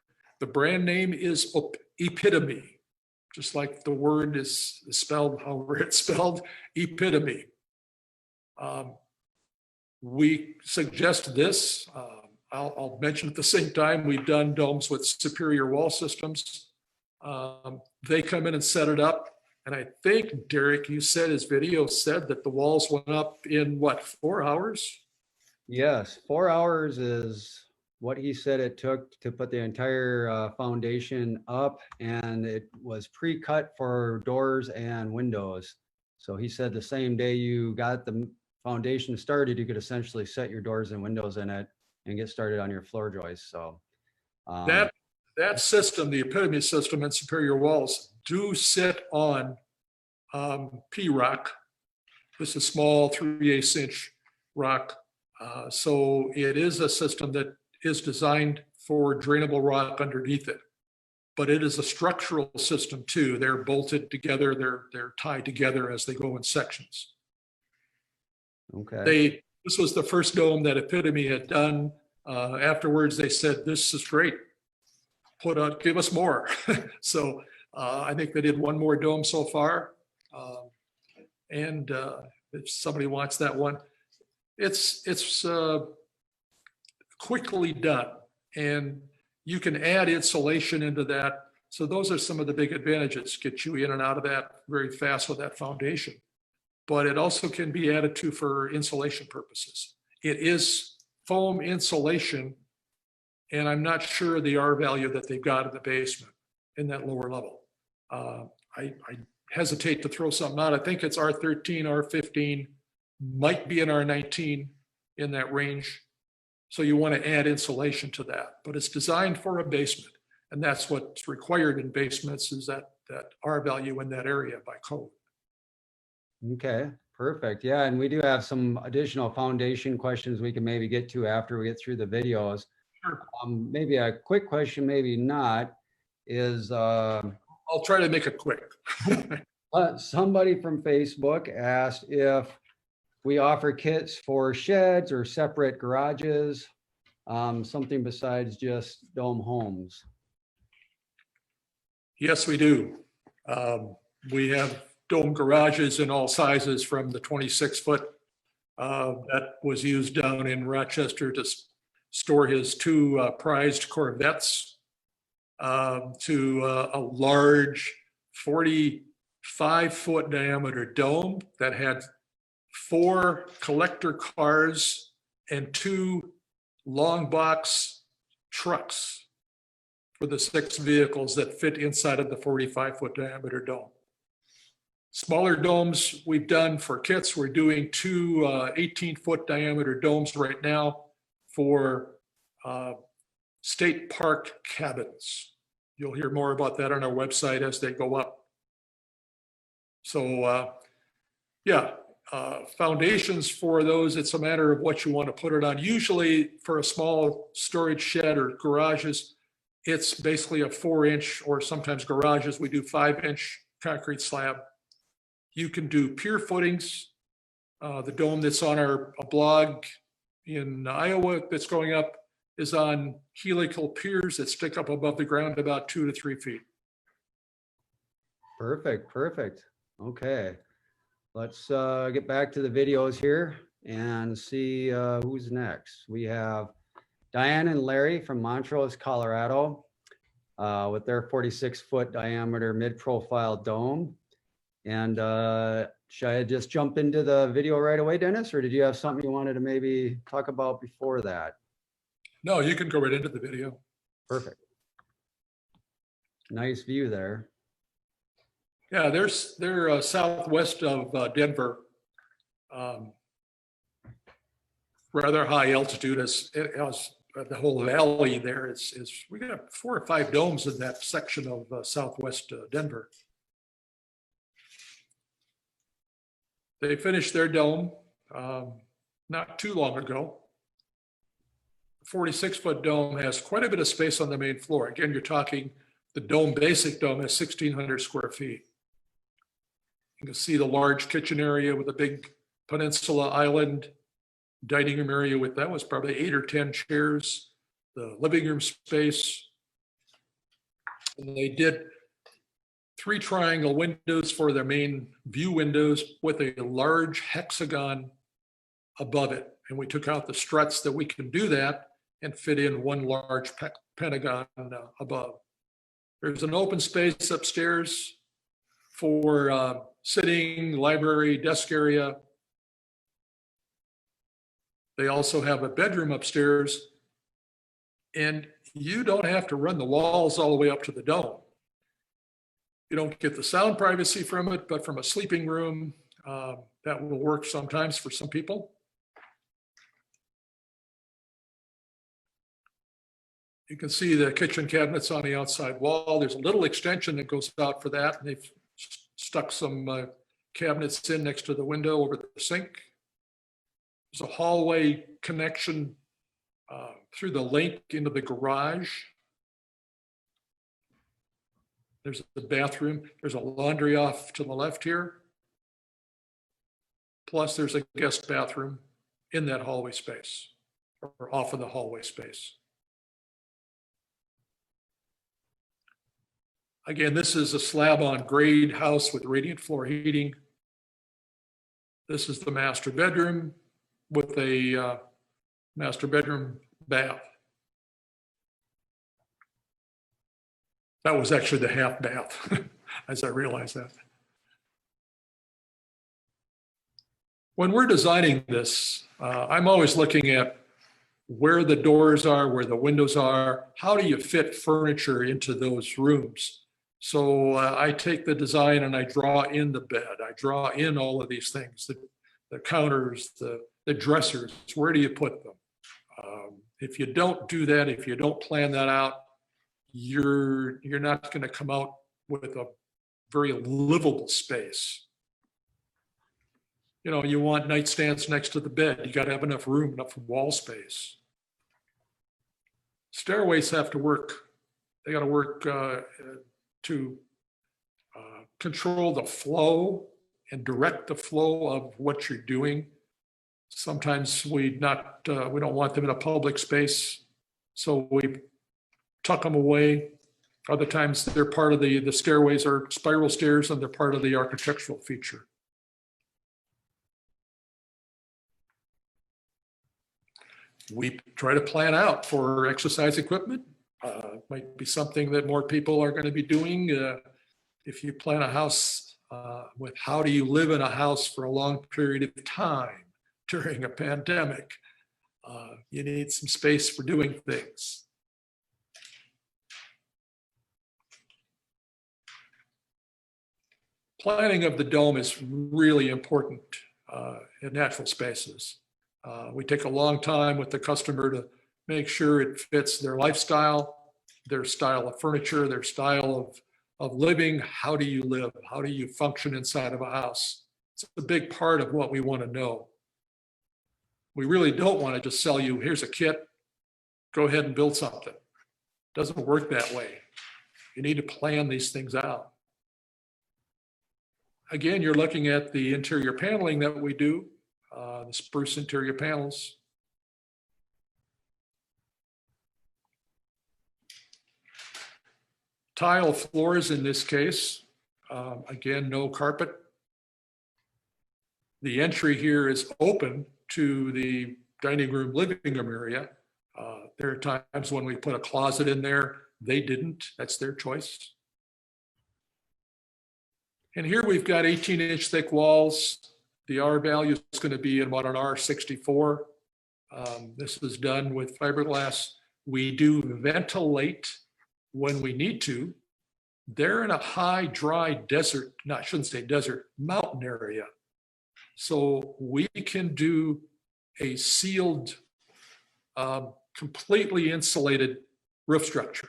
The brand name is Epitome, just like the word is spelled, however it's spelled, Epitome. We suggest this. I'll mention at the same time, we've done domes with Superior wall systems. They come in and set it up. And I think, Derek, you said his video said that the walls went up in what, 4 hours? Yes, 4 hours is what he said it took to put the entire foundation up, and it was pre-cut for doors and windows. So he said the same day you got the foundation started, you could essentially set your doors and windows in it and get started on your floor joists. So that system, the Epitome system and Superior walls, do sit on P-rock This is small 3/8 inch rock. So it is a system that is designed for drainable rock underneath it. But it is a structural system too. They're bolted together, they're tied together as they go in sections. Okay. This was the first dome that Epitome had done. Afterwards, they said, "This is great. Give us more." So I think they did one more dome so far. And if somebody wants that one, it's quickly done, and you can add insulation into that. So those are some of the big advantages, get you in and out of that very fast with that foundation. But it also can be added to for insulation purposes. It is foam insulation, and I'm not sure the R value that they've got in the basement in that lower level. I hesitate to throw something out. I think it's R13, R15, might be an R19 in that range. So you want to add insulation to that, but it's designed for a basement. And that's what's required in basements, is that R value in that area by code. Okay, perfect. Yeah, and we do have some additional foundation questions we can maybe get to after we get through the videos. Sure. Maybe a quick question, maybe not, is I'll try to make it quick. somebody from Facebook asked if we offer kits for sheds or separate garages, something besides just dome homes. Yes, we do. We have dome garages in all sizes, from the 26-foot that was used down in Rochester to store his 2 prized Corvettes, to a large 45-foot diameter dome that had 4 collector cars and 2 long box trucks for the 6 vehicles that fit inside of the 45-foot diameter dome. Smaller domes we've done for kits. We're doing 2 18-foot diameter domes right now for state park cabins. You'll hear more about that on our website as they go up. So yeah, foundations for those, it's a matter of what you want to put it on. Usually for a small storage shed or garages, it's basically a 4-inch, or sometimes garages, we do 5-inch concrete slab. You can do pier footings. The dome that's on our blog in Iowa that's going up is on helical piers that stick up above the ground about 2 to 3 feet. Perfect, perfect. Okay. Let's get back to the videos here and see who's next. We have Diane and Larry from Montrose, Colorado, with their 46-foot diameter mid-profile dome. And should I just jump into the video right away, Dennis, or did you have something you wanted to maybe talk about before that? No, you can go right into the video. Perfect. Nice view there. Yeah, they're southwest of Denver. Rather high altitude, as the whole valley there is we got 4 or 5 domes in that section of southwest Denver. They finished their dome not too long ago. 46-foot dome has quite a bit of space on the main floor. Again, you're talking the dome, basic dome, has 1,600 square feet. You can see the large kitchen area with a big peninsula island, dining room area with, that was probably 8 or 10 chairs, the living room space. And they did 3 triangle windows for their main view windows with a large hexagon above it. And we took out the struts that we can do that and fit in 1 large pentagon above. There's an open space upstairs for sitting, library, desk area. They also have a bedroom upstairs, and you don't have to run the walls all the way up to the dome. You don't get the sound privacy from it, but from a sleeping room, that will work sometimes for some people. You can see the kitchen cabinets on the outside wall. There's a little extension that goes out for that, and they've stuck some cabinets in next to the window over the sink. There's a hallway connection through the link into the garage. There's the bathroom. There's a laundry off to the left here. Plus there's a guest bathroom in that hallway space or off of the hallway space. Again, this is a slab on grade house with radiant floor heating. This is the master bedroom with a master bedroom bath. That was actually the half bath, as I realized that. When we're designing this, I'm always looking at where the doors are, where the windows are, how do you fit furniture into those rooms? So I take the design and I draw in the bed. I draw in all of these things, the counters, the dressers, where do you put them? If you don't do that, if you don't plan that out, you're not going to come out with a very livable space. You know, you want nightstands next to the bed. You got to have enough room, enough wall space. Stairways have to work. They got to work to control the flow and direct the flow of what you're doing. Sometimes we don't want them in a public space, so we tuck them away. Other times they're part of the stairways are spiral stairs and they're part of the architectural feature. We try to plan out for exercise equipment. Might be something that more people are going to be doing. If you plan a house with how do you live in a house for a long period of time during a pandemic, you need some space for doing things. Planning of the dome is really important in natural spaces. We take a long time with the customer to make sure it fits their lifestyle, their style of furniture, their style of living. How do you live? How do you function inside of a house? It's a big part of what we want to know. We really don't want to just sell you, here's a kit, go ahead and build something. It doesn't work that way. You need to plan these things out. Again, you're looking at the interior paneling that we do, the spruce interior panels. Tile floors in this case. Again, no carpet. The entry here is open to the dining room, living room area. There are times when we put a closet in there. They didn't. That's their choice. And here we've got 18-inch thick walls. The R value is going to be about an R64. This was done with fiberglass. We do ventilate when we need to. They're in a high, dry desert, no, I shouldn't say desert, mountain area. So we can do a sealed, completely insulated roof structure.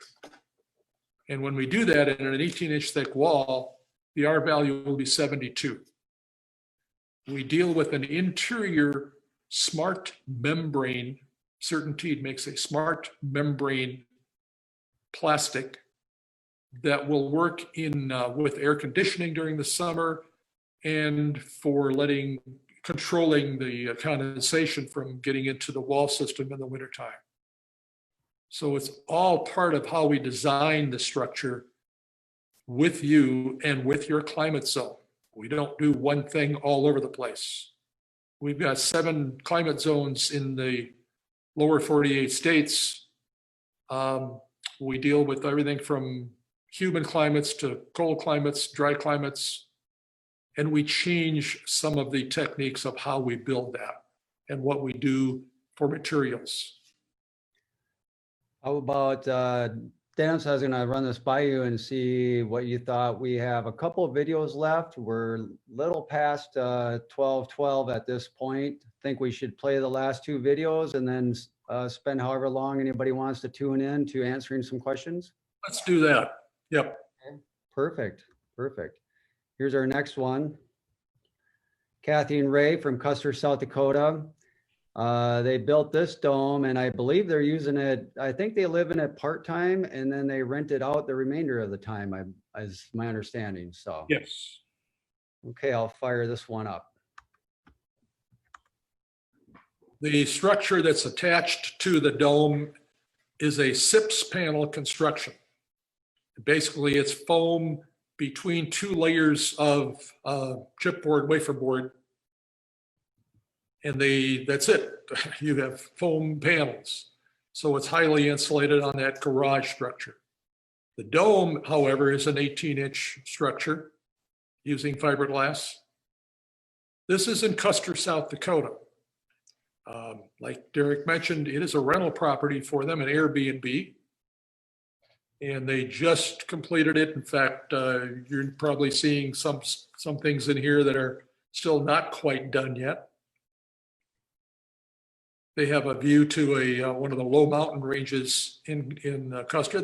And when we do that in an 18-inch thick wall, the R value will be 72. We deal with an interior smart membrane. CertainTeed makes a smart membrane plastic that will work in with air conditioning during the summer and for controlling the condensation from getting into the wall system in the wintertime. So it's all part of how we design the structure with you and with your climate zone. We don't do one thing all over the place. We've got 7 climate zones in the lower 48 states. We deal with everything from humid climates to cold climates, dry climates, and we change some of the techniques of how we build that and what we do for materials. How about, Dennis, I was gonna run this by you and see what you thought. We have a couple of videos left. We're a little past 12:12 at this point. I think we should play the last 2 videos and then spend however long anybody wants to tune in to answering some questions. Let's do that. Yep. Perfect, perfect. Here's our next one. Kathy and Ray from Custer, South Dakota. They built this dome and I believe they're using it. I think they live in it part-time and then they rent it out the remainder of the time, is my understanding. So, Yes. okay, I'll fire this one up. The structure that's attached to the dome is a SIPS panel construction. Basically, it's foam between two layers of chipboard, wafer board. And that's it. You have foam panels. So it's highly insulated on that garage structure. The dome, however, is an 18-inch structure using fiberglass. This is in Custer, South Dakota. Like Derek mentioned, it is a rental property for them, an Airbnb. And they just completed it. In fact, you're probably seeing some things in here that are still not quite done yet. They have a view to one of the low mountain ranges in Custer.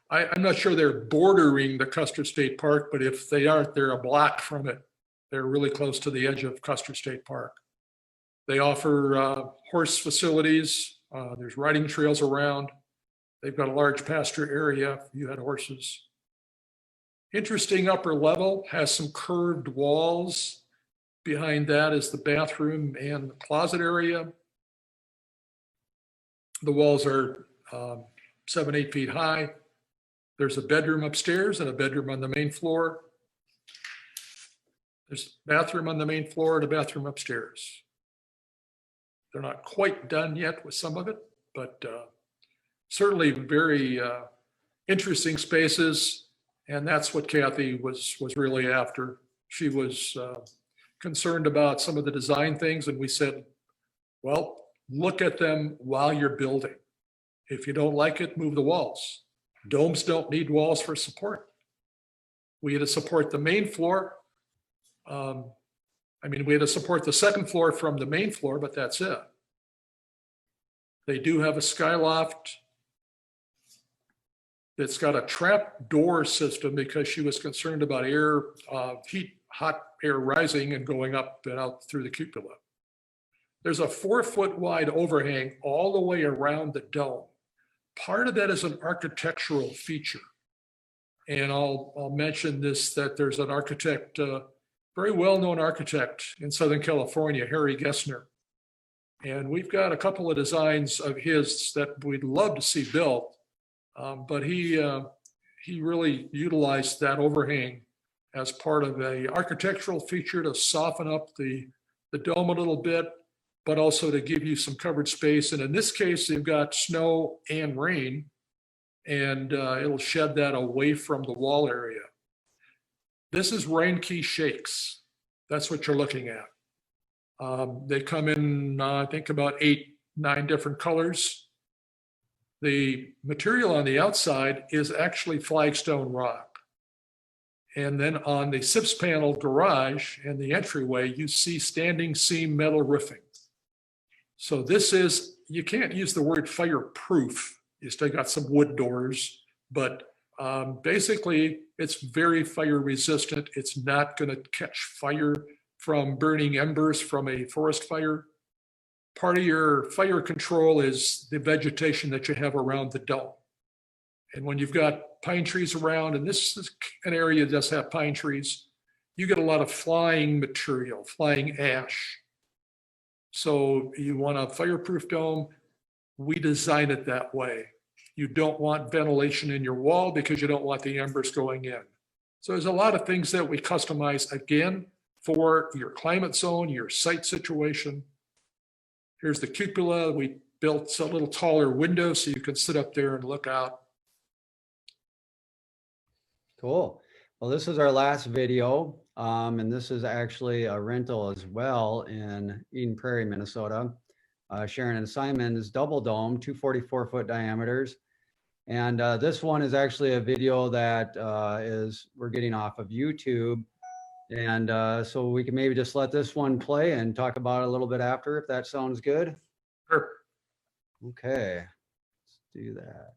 I'm not sure they're bordering the Custer State Park, but if they aren't, they're a block from it. They're really close to the edge of Custer State Park. They offer horse facilities. There's riding trails around. They've got a large pasture area if you had horses. Interesting upper level, has some curved walls. Behind that is the bathroom and the closet area. The walls are 7-8 feet high. There's a bedroom upstairs and a bedroom on the main floor. There's a bathroom on the main floor and a bathroom upstairs. They're not quite done yet with some of it, but certainly very interesting spaces. And that's what Kathy was really after. She was concerned about some of the design things. And we said, well, look at them while you're building. If you don't like it, move the walls. Domes don't need walls for support. We had to support the main floor. We had to support the second floor from the main floor, but that's it. They do have a skyloft that's got a trap door system because she was concerned about hot air rising and going up and out through the cupola. There's a 4-foot wide overhang all the way around the dome. Part of that is an architectural feature. And I'll mention this, that there's an architect, very well-known architect in Southern California, Harry Gessner. And we've got a couple of designs of his that we'd love to see built, but he really utilized that overhang as part of an architectural feature to soften up the dome a little bit, but also to give you some covered space. And in this case, they've got snow and rain, and it'll shed that away from the wall area. This is Reinke shakes. That's what you're looking at. They come in, I think, about 8-9 different colors. The material on the outside is actually flagstone rock. And then on the SIPS panel garage and the entryway, you see standing seam metal roofing. So this is, you can't use the word fireproof. You still got some wood doors, but basically it's very fire resistant. It's not going to catch fire from burning embers from a forest fire. Part of your fire control is the vegetation that you have around the dome. And when you've got pine trees around, and this is an area that does have pine trees, you get a lot of flying material, flying ash. So you want a fireproof dome, we design it that way. You don't want ventilation in your wall because you don't want the embers going in. So there's a lot of things that we customize, again, for your climate zone, your site situation. Here's the cupola. We built a little taller window so you can sit up there and look out. Cool. Well, this is our last video, and this is actually a rental as well in Eden Prairie, Minnesota. Sharon and Simon's double dome, 244-foot diameters. And this one is actually a video that we're getting off of YouTube. And so we can maybe just let this one play and talk about it a little bit after, if that sounds good. Sure. Okay, let's do that.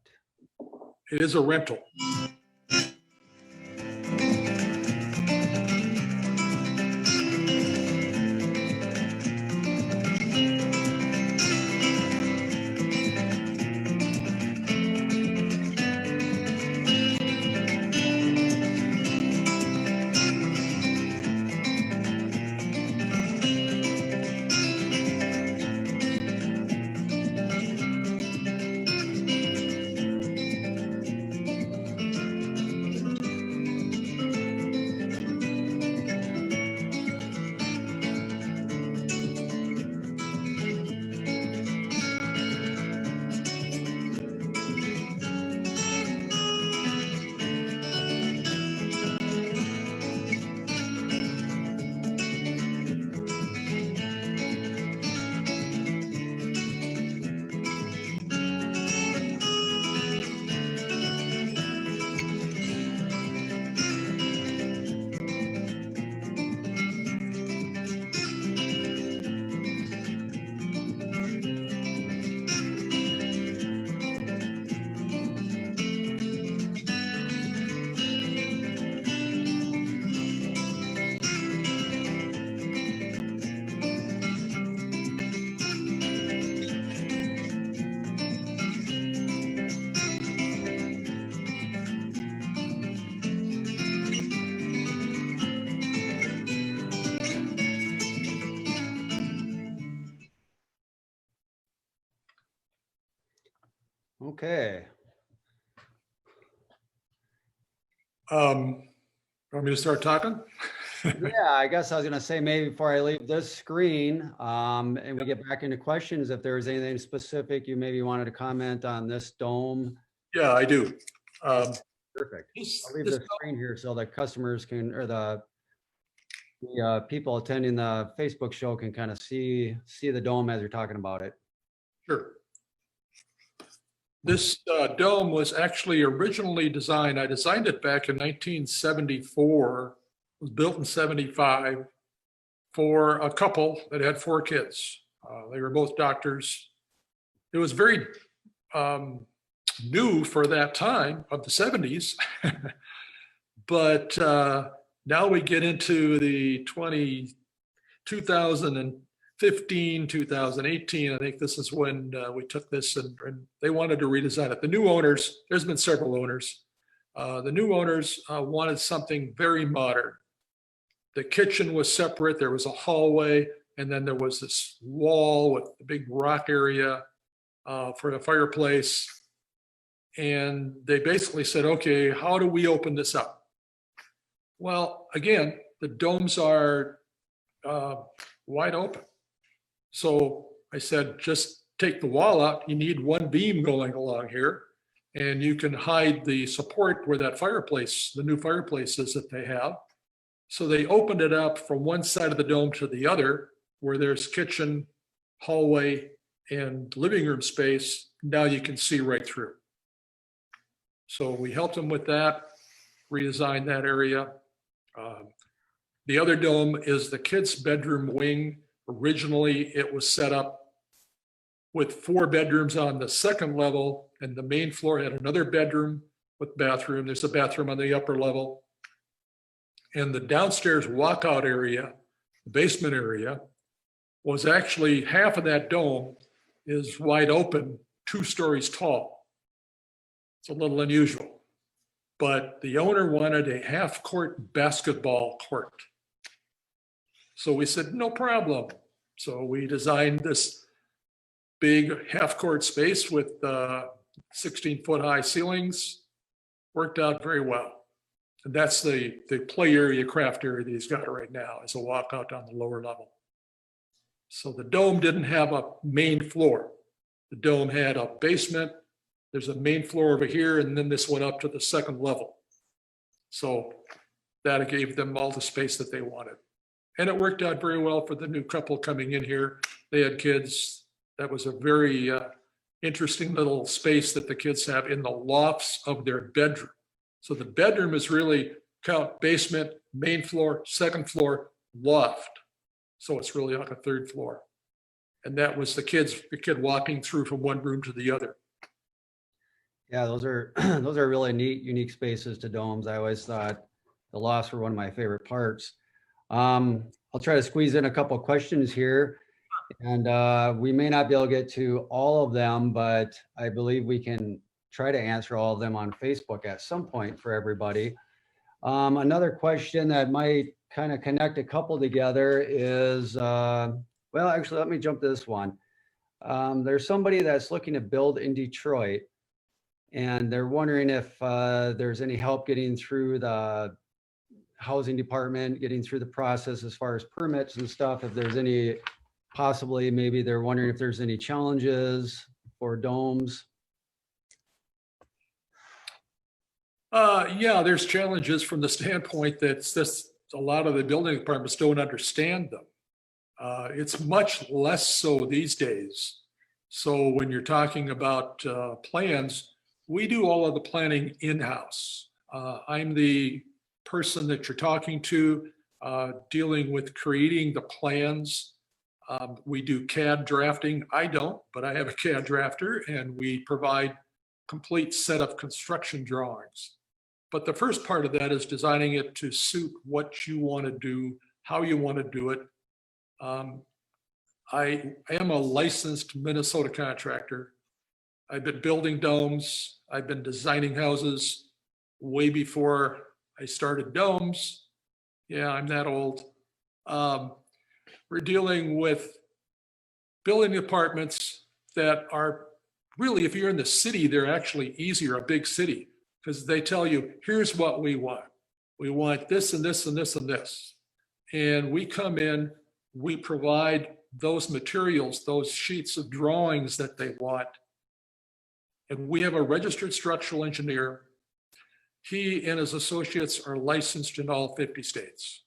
It is a rental. Okay. Want me to start talking? Yeah, I guess I was gonna say maybe before I leave this screen, and we get back into questions, if there was anything specific you maybe wanted to comment on this dome. Yeah, I do. Perfect. This, I'll leave this the screen here so the customers can, or the people attending the Facebook show can kind of see the dome as you're talking about it. Sure. This dome was actually originally designed, I designed it back in 1974, it was built in 75 for a couple that had 4 kids. They were both doctors. It was very new for that time of the 70s. But now we get into the 2015, 2018. I think this is when we took this and they wanted to redesign it. The new owners, there's been several owners. The new owners wanted something very modern. The kitchen was separate. There was a hallway, and then there was this wall with a big rock area for the fireplace. And they basically said, okay, how do we open this up? Well, again, the domes are wide open. So I said, just take the wall out. You need one beam going along here, and you can hide the support where that fireplace, the new fireplace is that they have. So they opened it up from one side of the dome to the other, where there's kitchen, hallway, and living room space. Now you can see right through. So we helped them with that, redesigned that area. The other dome is the kids' bedroom wing. Originally, it was set up with 4 bedrooms on the second level, and the main floor had another bedroom with bathroom. There's a bathroom on the upper level. And the downstairs walkout area, the basement area, was actually half of that dome is wide open, 2 stories tall. It's a little unusual. But the owner wanted a half-court basketball court. So we said, no problem. So we designed this big half-court space with 16-foot high ceilings. Worked out very well. And that's the play area, craft area that he's got right now, as a walkout on the lower level. So the dome didn't have a main floor. The dome had a basement. There's a main floor over here, and then this went up to the second level. So that gave them all the space that they wanted. And it worked out very well for the new couple coming in here. They had kids. That was a very interesting little space that the kids have in the lofts of their bedroom. So the bedroom is really count basement, main floor, second floor, loft. So it's really like a 3rd floor. And that was the kid walking through from one room to the other. Yeah, those are those are really neat, unique spaces to domes. I always thought the lofts were one of my favorite parts. I'll try to squeeze in a couple of questions here, and we may not be able to get to all of them, but I believe we can try to answer all of them on Facebook at some point for everybody. Another question that might kind of connect a couple together is, well, actually, let me jump to this one. There's somebody that's looking to build in Detroit, and they're wondering if there's any help getting through the housing department, getting through the process as far as permits and stuff. If there's any, possibly, maybe they're wondering if there's any challenges for domes. Yeah, there's challenges from the standpoint that just a lot of the building departments don't understand them. It's much less so these days. So when you're talking about plans, we do all of the planning in-house. I'm the person that you're talking to, dealing with creating the plans. We do CAD drafting. I don't, but I have a CAD drafter, and we provide complete set of construction drawings. But the first part of that is designing it to suit what you want to do, how you want to do it. I am a licensed Minnesota contractor. I've been building domes. I've been designing houses way before I started domes. Yeah, I'm that old. We're dealing with building departments that are really, if you're in the city, they're actually easier, a big city, because they tell you, here's what we want. We want this and this and this and this. And we come in, we provide those materials, those sheets of drawings that they want. And we have a registered structural engineer. He and his associates are licensed in all 50 states.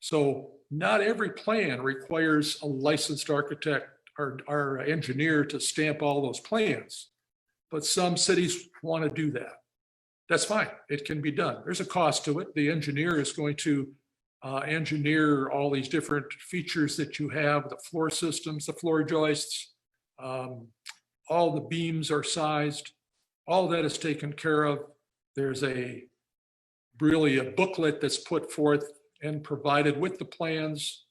So not every plan requires a licensed architect or engineer to stamp all those plans, but some cities want to do that. That's fine, it can be done. There's a cost to it. The engineer is going to engineer all these different features that you have, the floor systems, the floor joists, all the beams are sized, all that is taken care of. There's really a booklet that's put forth and provided with the plans.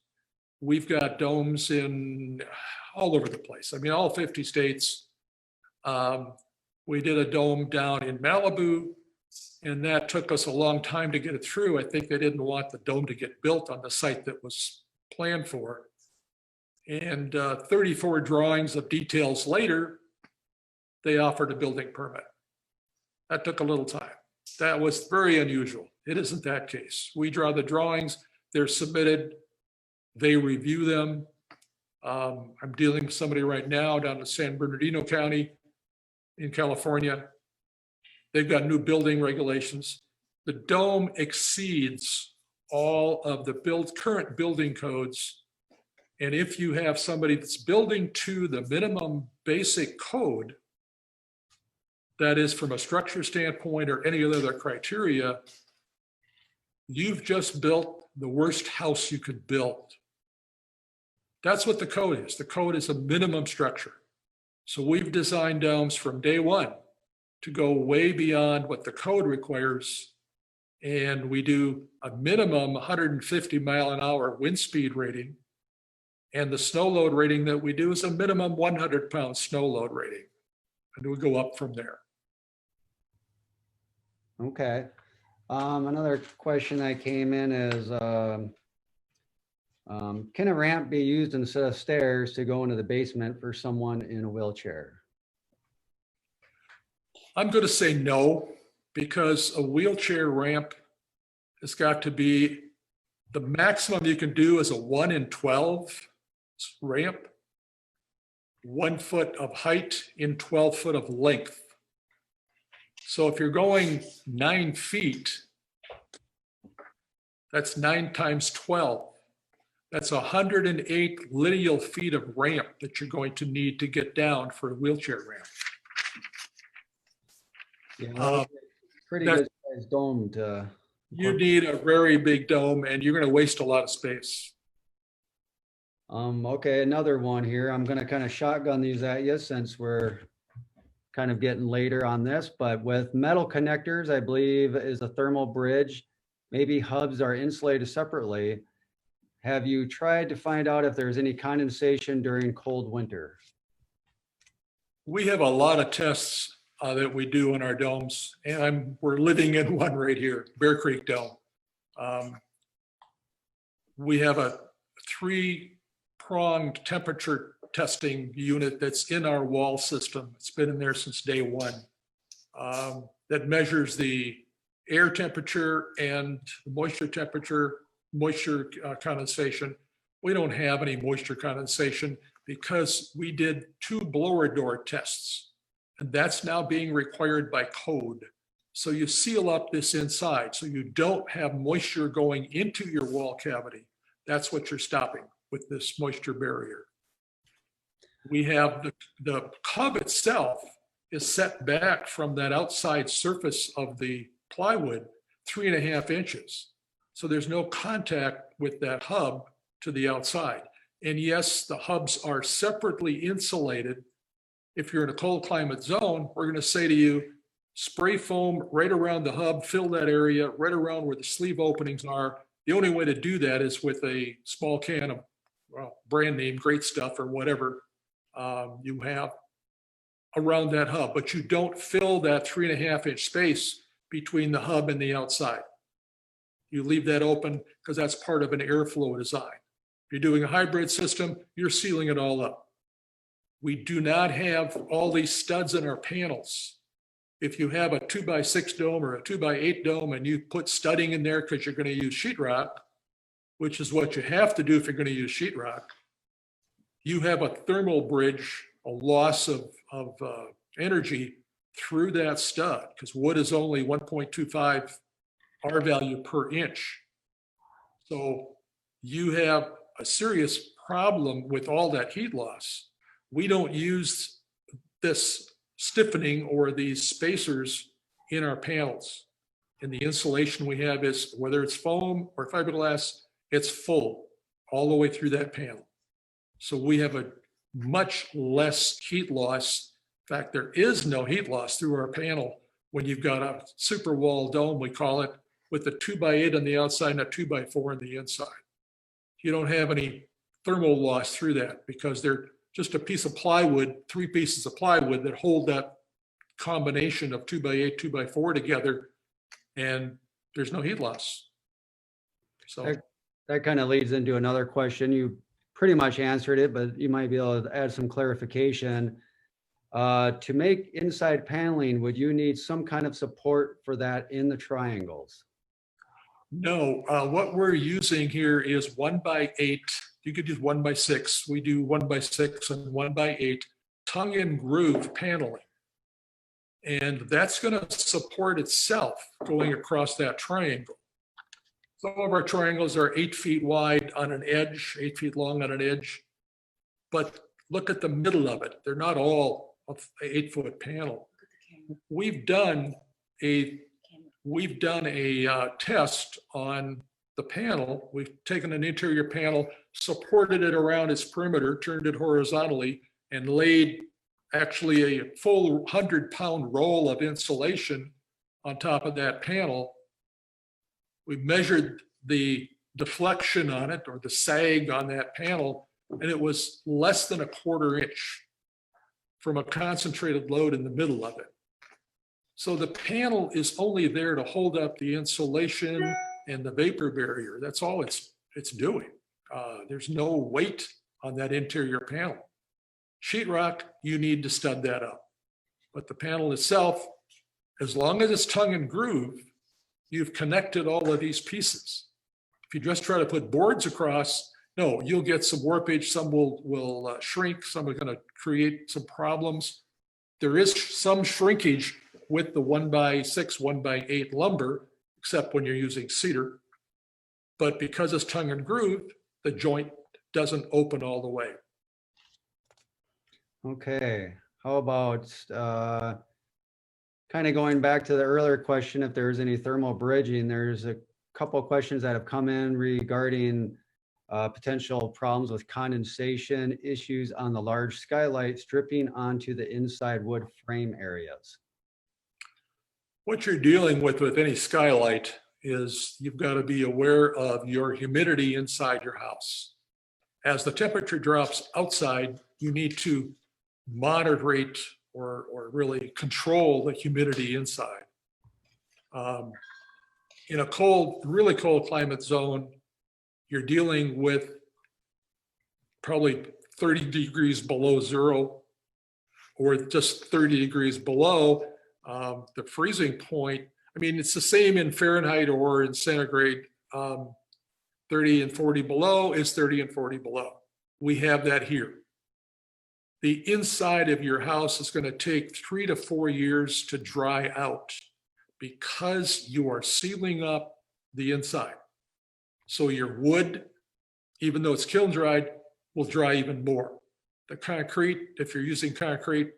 We've got domes in all over the place. I mean, all 50 states. We did a dome down in Malibu, and that took us a long time to get it through. I think they didn't want the dome to get built on the site that was planned for. And 34 drawings of details later, they offered a building permit. That took a little time. That was very unusual. It isn't that case. We draw the drawings, they're submitted, they review them. I'm dealing with somebody right now down in San Bernardino County in California. They've got new building regulations. The dome exceeds all of the current building codes. And if you have somebody that's building to the minimum basic code, that is from a structure standpoint or any other criteria, you've just built the worst house you could build. That's what the code is. The code is a minimum structure. So we've designed domes from day one to go way beyond what the code requires. And we do a minimum 150 mile an hour wind speed rating. And the snow load rating that we do is a minimum 100 pound snow load rating. And we go up from there. Okay. Another question that came in is, can a ramp be used instead of stairs to go into the basement for someone in a wheelchair? I'm going to say no, because a wheelchair ramp has got to be, the maximum you can do is a 1 in 12 ramp, 1 foot of height in 12 foot of length. So if you're going 9 feet, that's 9 times 12. That's 108 lineal feet of ramp that you're going to need to get down for a wheelchair ramp. Yeah, pretty good sized dome to. You need a very big dome, and you're going to waste a lot of space. Okay, another one here. I'm going to kind of shotgun these at you since we're kind of getting later on this, but with metal connectors, I believe is a thermal bridge. Maybe hubs are insulated separately. Have you tried to find out if there's any condensation during cold winter? We have a lot of tests that we do in our domes, and we're living in one right here, Bear Creek Dome. We have a 3-pronged temperature testing unit that's in our wall system. It's been in there since day one. That measures the air temperature and moisture temperature, moisture condensation. We don't have any moisture condensation because we did 2 blower door tests, and that's now being required by code. So you seal up this inside so you don't have moisture going into your wall cavity. That's what you're stopping with this moisture barrier. We have the cub itself is set back from that outside surface of the plywood 3.5 inches. So there's no contact with that hub to the outside. And yes, the hubs are separately insulated. If you're in a cold climate zone, we're going to say to you, spray foam right around the hub, fill that area right around where the sleeve openings are. The only way to do that is with a small can of, well, brand name, Great Stuff or whatever you have around that hub, but you don't fill that 3.5 inch space between the hub and the outside. You leave that open because that's part of an airflow design. If you're doing a hybrid system, you're sealing it all up. We do not have all these studs in our panels. If you have a 2x6 dome or a 2x8 dome and you put studding in there because you're going to use sheetrock, which is what you have to do if you're going to use sheetrock, you have a thermal bridge, a loss of energy through that stud, because wood is only 1.25 R value per inch. So you have a serious problem with all that heat loss. We don't use this stiffening or these spacers in our panels. And the insulation we have is, whether it's foam or fiberglass, it's full all the way through that panel. So we have a much less heat loss. In fact, there is no heat loss through our panel when you've got a super wall dome, we call it, with a 2x8 on the outside and a 2x4 on the inside. You don't have any thermal loss through that because they're just a piece of plywood, 3 pieces of plywood that hold that combination of 2x8, 2x4 together, and there's no heat loss. So that kind of leads into another question. You pretty much answered it, but you might be able to add some clarification. To make inside paneling, would you need some kind of support for that in the triangles? No, what we're using here is 1x8. You could use 1x6. We do 1x6 and 1x8 tongue and groove paneling. And that's going to support itself going across that triangle. Some of our triangles are 8 feet wide on an edge, 8 feet long on an edge. But look at the middle of it. They're not all an 8-foot panel. We've done a test on the panel. We've taken an interior panel, supported it around its perimeter, turned it horizontally, and laid actually a full 100-pound roll of insulation on top of that panel. We measured the deflection on it, or the sag on that panel, and it was less than a 1/4 inch from a concentrated load in the middle of it. So the panel is only there to hold up the insulation and the vapor barrier. That's all it's doing. There's no weight on that interior panel. Sheetrock, you need to stud that up. But the panel itself, as long as it's tongue and groove, you've connected all of these pieces. If you just try to put boards across, no, you'll get some warpage, some will shrink, some are going to create some problems. There is some shrinkage with the 1x6, 1x8 lumber, except when you're using cedar. But because it's tongue and groove, the joint doesn't open all the way. Okay, how about kind of going back to the earlier question, if there's any thermal bridging? There's a couple of questions that have come in regarding potential problems with condensation issues on the large skylights dripping onto the inside wood frame areas. What you're dealing with any skylight is you've got to be aware of your humidity inside your house. As the temperature drops outside, you need to moderate or really control the humidity inside. In a really cold climate zone, you're dealing with probably 30 degrees below zero, or just 30 degrees below the freezing point. I mean, it's the same in Fahrenheit or in centigrade. 30 and 40 below is 30 and 40 below. We have that here. The inside of your house is going to take 3 to 4 years to dry out because you are sealing up the inside. So your wood, even though it's kiln dried, will dry even more. The concrete, if you're using concrete,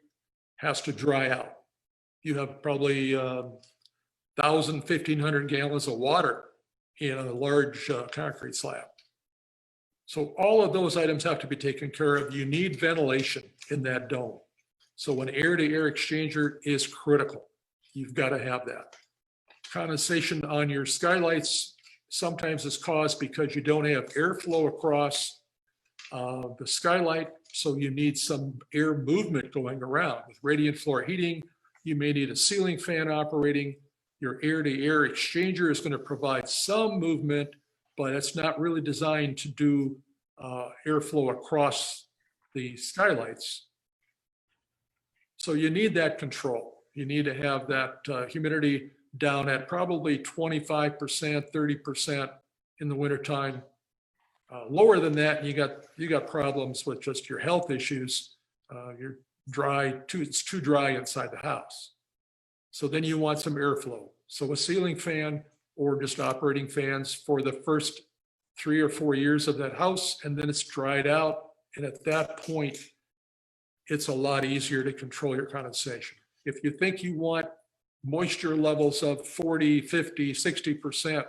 has to dry out. You have probably 1,000, 1,500 gallons of water in a large concrete slab. So all of those items have to be taken care of. You need ventilation in that dome. So an air-to-air exchanger is critical. You've got to have that. Condensation on your skylights sometimes is caused because you don't have airflow across the skylight, so you need some air movement going around. With radiant floor heating, you may need a ceiling fan operating. Your air-to-air exchanger is going to provide some movement, but it's not really designed to do airflow across the skylights. So you need that control. You need to have that humidity down at probably 25%, 30% in the wintertime. Lower than that, you got problems with just your health issues. You're it's too dry inside the house. So then you want some airflow. So a ceiling fan or just operating fans for the first 3 or 4 years of that house, and then it's dried out. And at that point, it's a lot easier to control your condensation. If you think you want moisture levels of 40, 50, 60%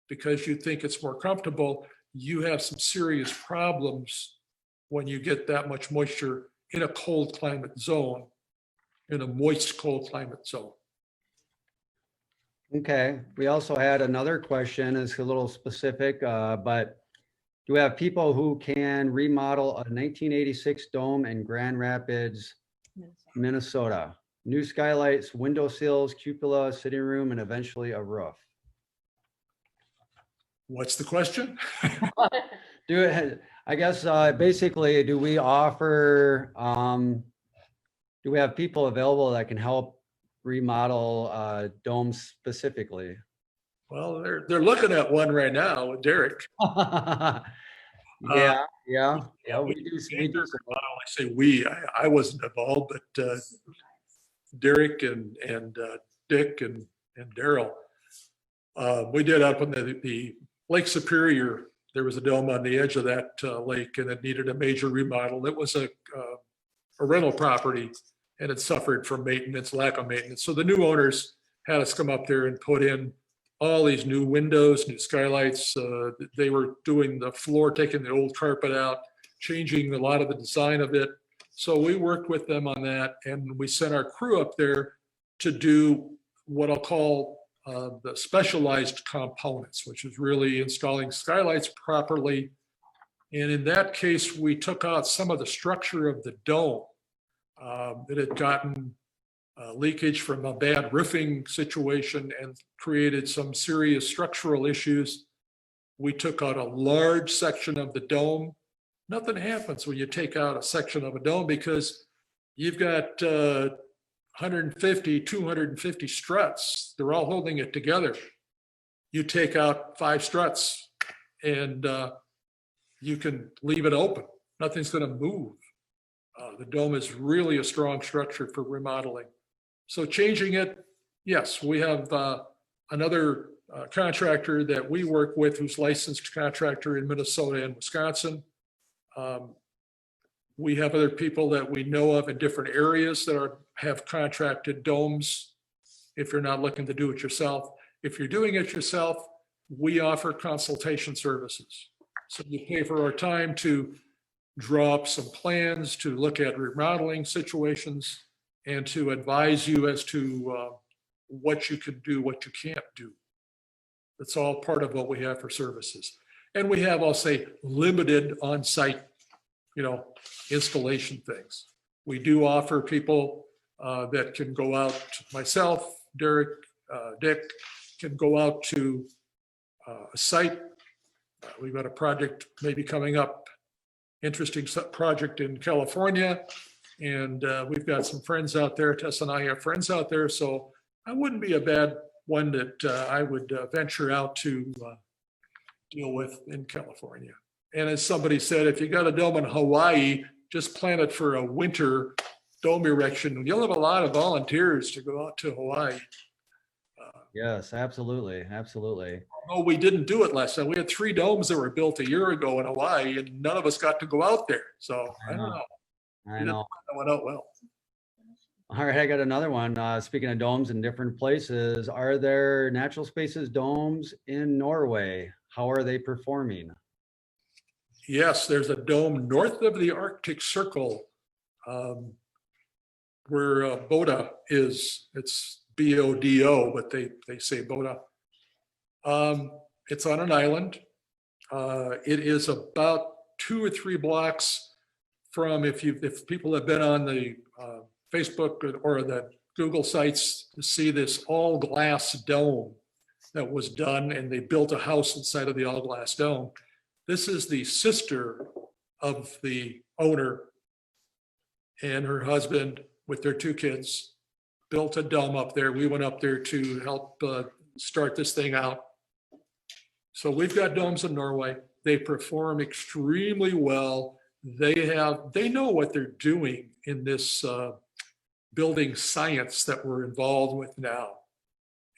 because you think it's more comfortable, you have some serious problems when you get that much moisture in a cold climate zone, in a moist cold climate zone. Okay, we also had another question, it's a little specific, but do we have people who can remodel a 1986 dome in Grand Rapids, Minnesota? New skylights, window sills, cupola, sitting room, and eventually a roof. What's the question? I guess basically, do we offer, do we have people available that can help remodel domes specifically? Well, they're looking at one right now with Derek. Yeah, yeah, We we do. I say we, I wasn't involved, but Derek and Dick and Daryl, we did up on the Lake Superior. There was a dome on the edge of that lake, and it needed a major remodel. It was a rental property, and it suffered from maintenance, lack of maintenance. So the new owners had us come up there and put in all these new windows, new skylights. They were doing the floor, taking the old carpet out, changing a lot of the design of it. So we worked with them on that, and we sent our crew up there to do what I'll call the specialized components, which is really installing skylights properly. And in that case, we took out some of the structure of the dome that had gotten leakage from a bad roofing situation and created some serious structural issues. We took out a large section of the dome. Nothing happens when you take out a section of a dome because you've got 150, 250 struts. They're all holding it together. You take out 5 struts and you can leave it open. Nothing's going to move. The dome is really a strong structure for remodeling. So changing it, yes, we have another contractor that we work with who's licensed contractor in Minnesota and Wisconsin. We have other people that we know of in different areas that have contracted domes if you're not looking to do it yourself. If you're doing it yourself, we offer consultation services. So you pay for our time to draw up some plans, to look at remodeling situations, and to advise you as to what you can do, what you can't do. That's all part of what we have for services. And we have, I'll say, limited on-site, installation things. We do offer people that can go out, myself, Derek, Dick, can go out to a site. We've got a project maybe coming up, interesting project in California. And we've got some friends out there. Tess and I have friends out there. So I wouldn't be a bad one that I would venture out to deal with in California. And as somebody said, if you got a dome in Hawaii, just plan it for a winter dome erection. You'll have a lot of volunteers to go out to Hawaii. Yes, absolutely. Absolutely. No, we didn't do it last time. We had 3 domes that were built a year ago in Hawaii, and none of us got to go out there. So I don't know. I know. That went out well. All right, I got another one. Speaking of domes in different places, are there natural spaces domes in Norway? How are they performing? Yes, there's a dome north of the Arctic Circle where Boda is. It's B-O-D-O, but they say Boda. It's on an island. It is about 2 or 3 blocks from, if people have been on the Facebook or the Google sites to see this all glass dome that was done, and they built a house inside of the all glass dome. This is the sister of the owner and her husband with their 2 kids, built a dome up there. We went up there to help start this thing out. So we've got domes in Norway. They perform extremely well. They know what they're doing in this building science that we're involved with now.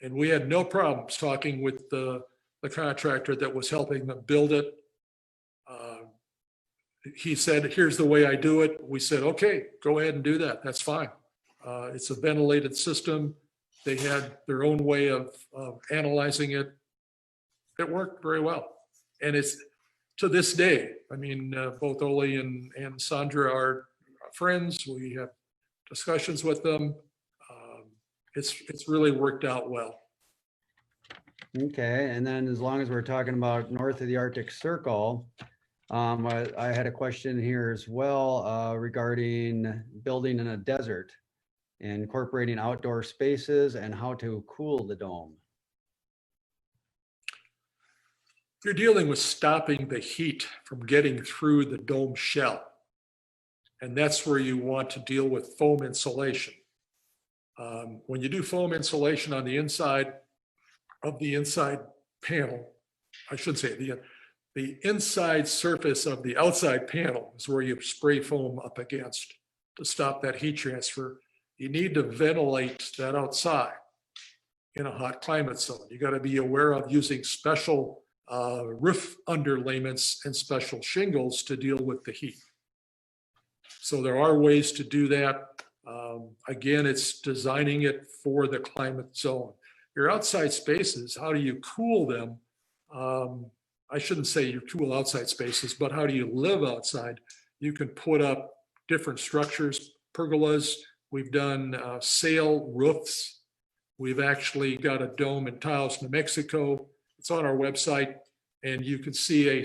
And we had no problems talking with the contractor that was helping them build it. He said, here's the way I do it. We said, okay, go ahead and do that. That's fine. It's a ventilated system. They had their own way of analyzing it. It worked very well. And it's to this day, I mean, both Oli and Sandra are friends. We have discussions with them. It's really worked out well. Okay, and then as long as we're talking about north of the Arctic Circle, I had a question here as well regarding building in a desert, incorporating outdoor spaces and how to cool the dome. You're dealing with stopping the heat from getting through the dome shell. And that's where you want to deal with foam insulation. When you do foam insulation on the inside of the inside panel, I should say the inside surface of the outside panel is where you spray foam up against to stop that heat transfer. You need to ventilate that outside in a hot climate zone. You got to be aware of using special roof underlayments and special shingles to deal with the heat. So there are ways to do that. Again, it's designing it for the climate zone. Your outside spaces, how do you cool them? I shouldn't say you cool outside spaces, but how do you live outside? You can put up different structures, pergolas. We've done sail roofs. We've actually got a dome in Taos, New Mexico. It's on our website, and you can see a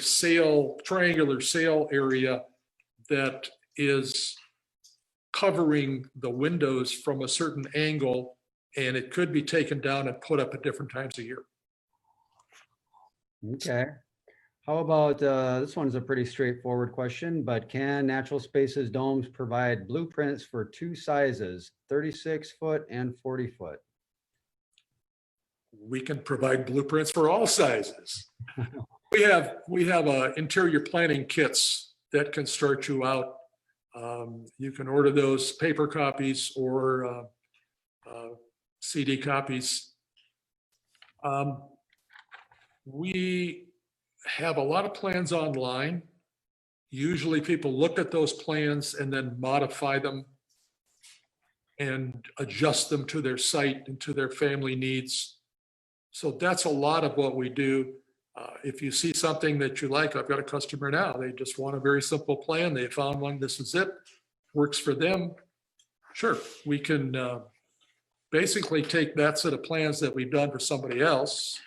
triangular sail area that is covering the windows from a certain angle, and it could be taken down and put up at different times of year. Okay. How about, this one's a pretty straightforward question, but can Natural Spaces domes provide blueprints for 2 sizes, 36 foot and 40 foot? We can provide blueprints for all sizes. We have interior planning kits that can start you out. You can order those paper copies or CD copies. We have a lot of plans online. Usually people look at those plans and then modify them and adjust them to their site and to their family needs. So that's a lot of what we do. If you see something that you like, I've got a customer now, they just want a very simple plan. They found one, this is it, works for them. Sure, we can basically take that set of plans that we've done for somebody else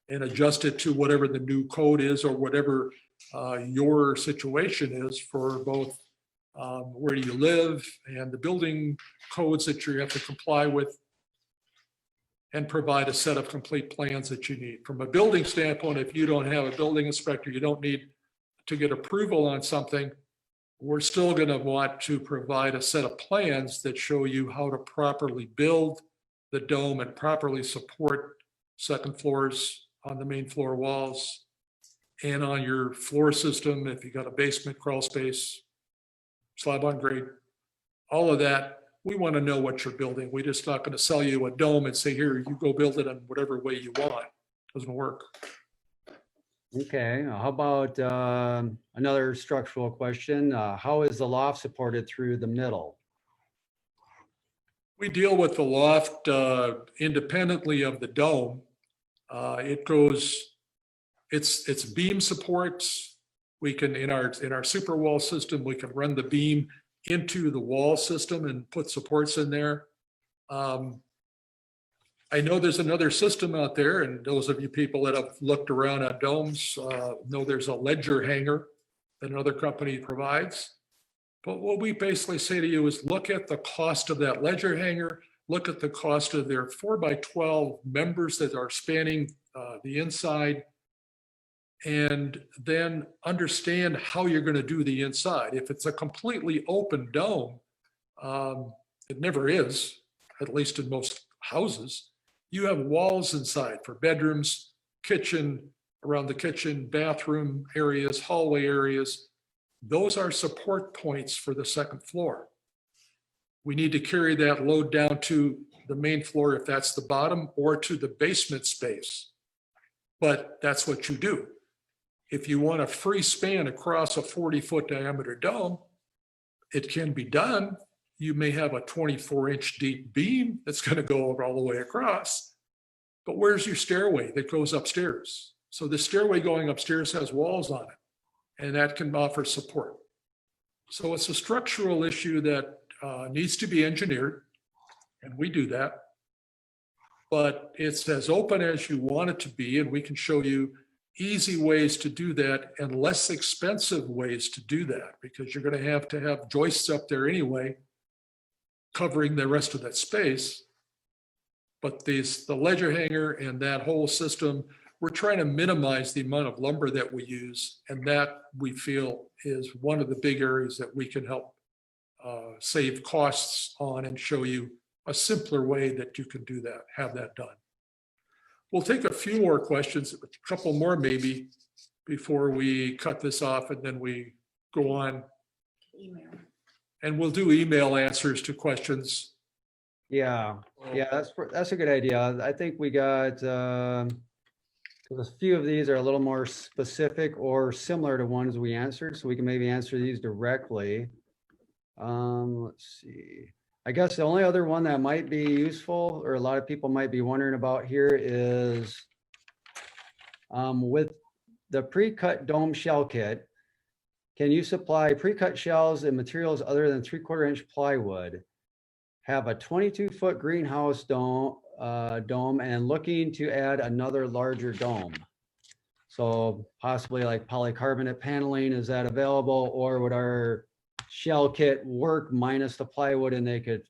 and adjust it to whatever the new code is or whatever your situation is for both where do you live and the building codes that you have to comply with, and provide a set of complete plans that you need. From a building standpoint, if you don't have a building inspector, you don't need to get approval on something, we're still going to want to provide a set of plans that show you how to properly build the dome and properly support second floors on the main floor walls and on your floor system. If you got a basement, crawl space, slab on grade, all of that. We want to know what you're building. We're just not going to sell you a dome and say, here, you go build it in whatever way you want. Doesn't work. Okay, how about another structural question? How is the loft supported through the middle? We deal with the loft independently of the dome. It's beam supports. We can, in our super wall system, we can run the beam into the wall system and put supports in there. I know there's another system out there, and those of you people that have looked around at domes know there's a ledger hanger that another company provides. But what we basically say to you is look at the cost of that ledger hanger, look at the cost of their 4x12 members that are spanning the inside, and then understand how you're going to do the inside. If it's a completely open dome, it never is, at least in most houses. You have walls inside for bedrooms, kitchen, around the kitchen, bathroom areas, hallway areas. Those are support points for the second floor. We need to carry that load down to the main floor if that's the bottom, or to the basement space. But that's what you do. If you want a free span across a 40-foot diameter dome, it can be done. You may have a 24-inch deep beam that's going to go all the way across. But where's your stairway that goes upstairs? So the stairway going upstairs has walls on it, and that can offer support. So it's a structural issue that needs to be engineered, and we do that. But it's as open as you want it to be, and we can show you easy ways to do that and less expensive ways to do that, because you're going to have joists up there anyway, covering the rest of that space. But the ledger hanger and that whole system, we're trying to minimize the amount of lumber that we use, and that we feel is one of the big areas that we can help save costs on and show you a simpler way that you can do that, have that done. We'll take a few more questions, a couple more maybe, before we cut this off, and then we go on. Email. And we'll do email answers to questions. Yeah, that's a good idea. I think we got, 'cause a few of these are a little more specific or similar to ones we answered, so we can maybe answer these directly. Let's see. I guess the only other one that might be useful, or a lot of people might be wondering about here, is with the pre-cut dome shell kit, can you supply pre-cut shells and materials other than 3/4 inch plywood? Have a 22-foot greenhouse dome, and looking to add another larger dome. So possibly like polycarbonate paneling, is that available? Or would our shell kit work minus the plywood, and they could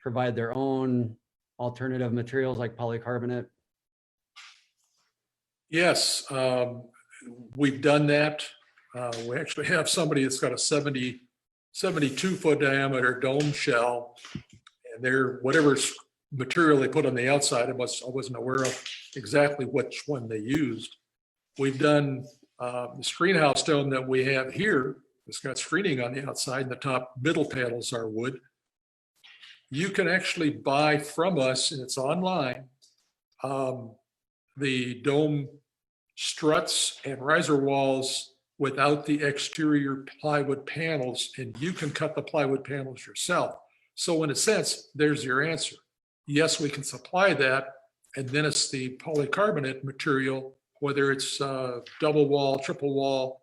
provide their own alternative materials like polycarbonate? Yes, we've done that. We actually have somebody that's got a 72-foot diameter dome shell, and they're whatever material they put on the outside, I wasn't aware of exactly which one they used. We've done the screen house dome that we have here. It's got screening on the outside, and the top middle panels are wood. You can actually buy from us, and it's online, the dome struts and riser walls without the exterior plywood panels, and you can cut the plywood panels yourself. So in a sense, there's your answer. Yes, we can supply that, and then it's the polycarbonate material, whether it's double wall, triple wall.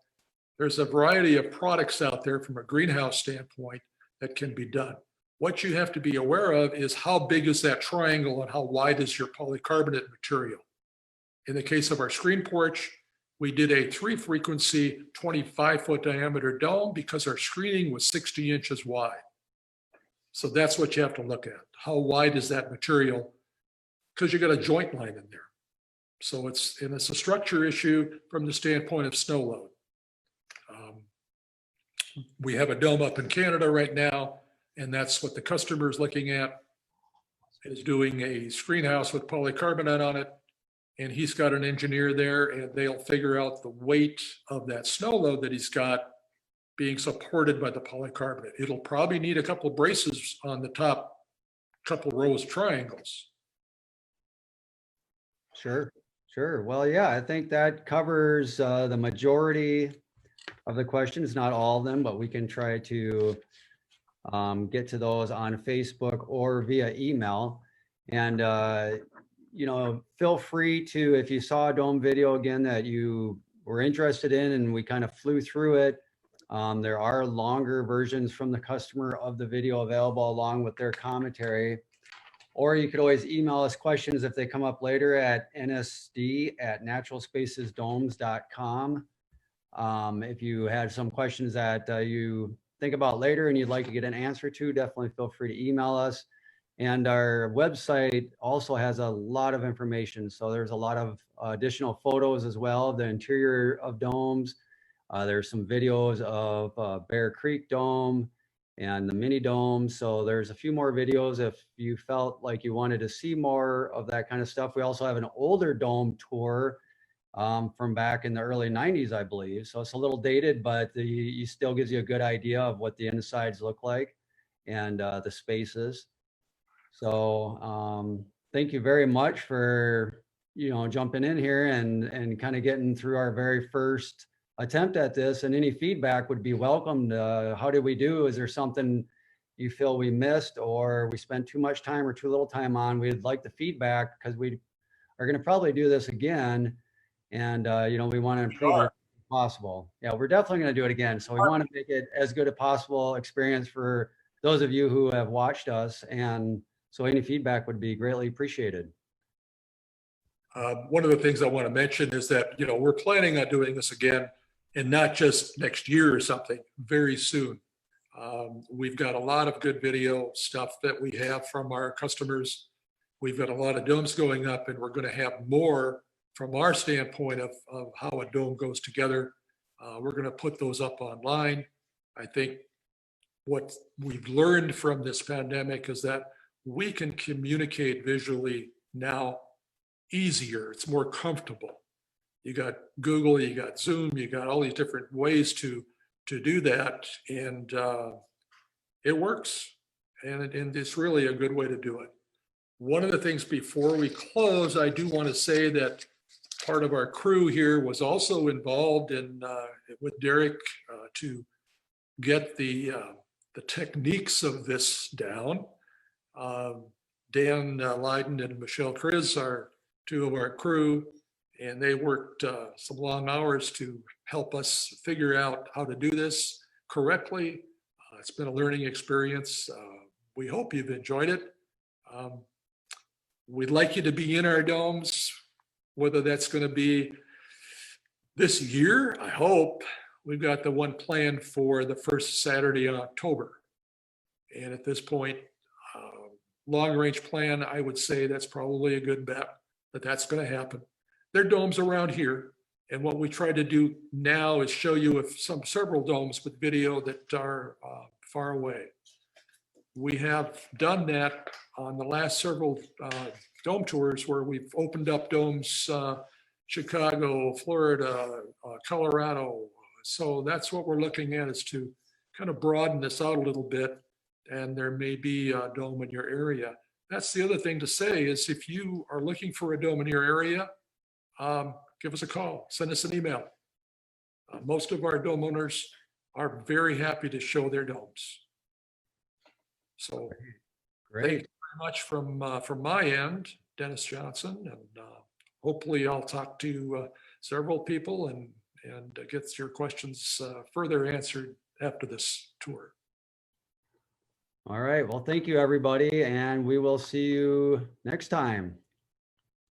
There's a variety of products out there from a greenhouse standpoint that can be done. What you have to be aware of is how big is that triangle and how wide is your polycarbonate material. In the case of our screen porch, we did a 3-frequency 25-foot diameter dome because our screening was 60 inches wide. So that's what you have to look at. How wide is that material? Because you got a joint line in there. So it's a structure issue from the standpoint of snow load. We have a dome up in Canada right now, and that's what the customer is looking at, is doing a screen house with polycarbonate on it. And he's got an engineer there, and they'll figure out the weight of that snow load that he's got being supported by the polycarbonate. It'll probably need a couple of braces on the top couple rows of triangles. Sure. Well, yeah, I think that covers the majority of the questions, not all of them, but we can try to get to those on Facebook or via email. And feel free to, if you saw a dome video again that you were interested in and we kind of flew through it, there are longer versions from the customer of the video available along with their commentary. Or you could always email us questions if they come up later at nsd@naturalspacesdomes.com. If you had some questions that you think about later and you'd like to get an answer to, definitely feel free to email us. And our website also has a lot of information. So there's a lot of additional photos as well of the interior of domes. There's some videos of Bear Creek Dome and the mini domes. So there's a few more videos if you felt like you wanted to see more of that kind of stuff. We also have an older dome tour from back in the early 90s, I believe. So it's a little dated, but you still gives you a good idea of what the insides look like and the spaces. So thank you very much for, jumping in here and kind of getting through our very first attempt at this, and any feedback would be welcomed. How did we do? Is there something you feel we missed or we spent too much time or too little time on? We'd like the feedback because we are going to probably do this again. And, we want to improve it if possible. Yeah, we're definitely going to do it again. So we want to make it as good a possible experience for those of you who have watched us. And so any feedback would be greatly appreciated. One of the things I want to mention is that, we're planning on doing this again, and not just next year or something, very soon. We've got a lot of good video stuff that we have from our customers. We've got a lot of domes going up, and we're going to have more from our standpoint of how a dome goes together. We're going to put those up online. I think what we've learned from this pandemic is that we can communicate visually now easier. It's more comfortable. You got Google, you got Zoom, you got all these different ways to do that, and it works, and it's really a good way to do it. One of the things before we close, I do want to say that part of our crew here was also involved in with Derek to get the techniques of this down. Dan Leiden and Michelle Kriz are two of our crew, and they worked some long hours to help us figure out how to do this correctly. It's been a learning experience. We hope you've enjoyed it. We'd like you to be in our domes, whether that's going to be this year, I hope. We've got the one planned for the first Saturday in October. And at this point, long range plan, I would say that's probably a good bet that that's going to happen. There are domes around here. And what we try to do now is show you several domes with video that are far away. We have done that on the last several dome tours where we've opened up domes, Chicago, Florida, Colorado. So that's what we're looking at, is to kind of broaden this out a little bit, and there may be a dome in your area. That's the other thing to say, is if you are looking for a dome in your area, give us a call, send us an email. Most of our dome owners are very happy to show their domes. So Great. thank you very much from my end, Dennis Johnson, and hopefully I'll talk to several people and get your questions further answered after this tour. All right. Well, thank you, everybody. And we will see you next time.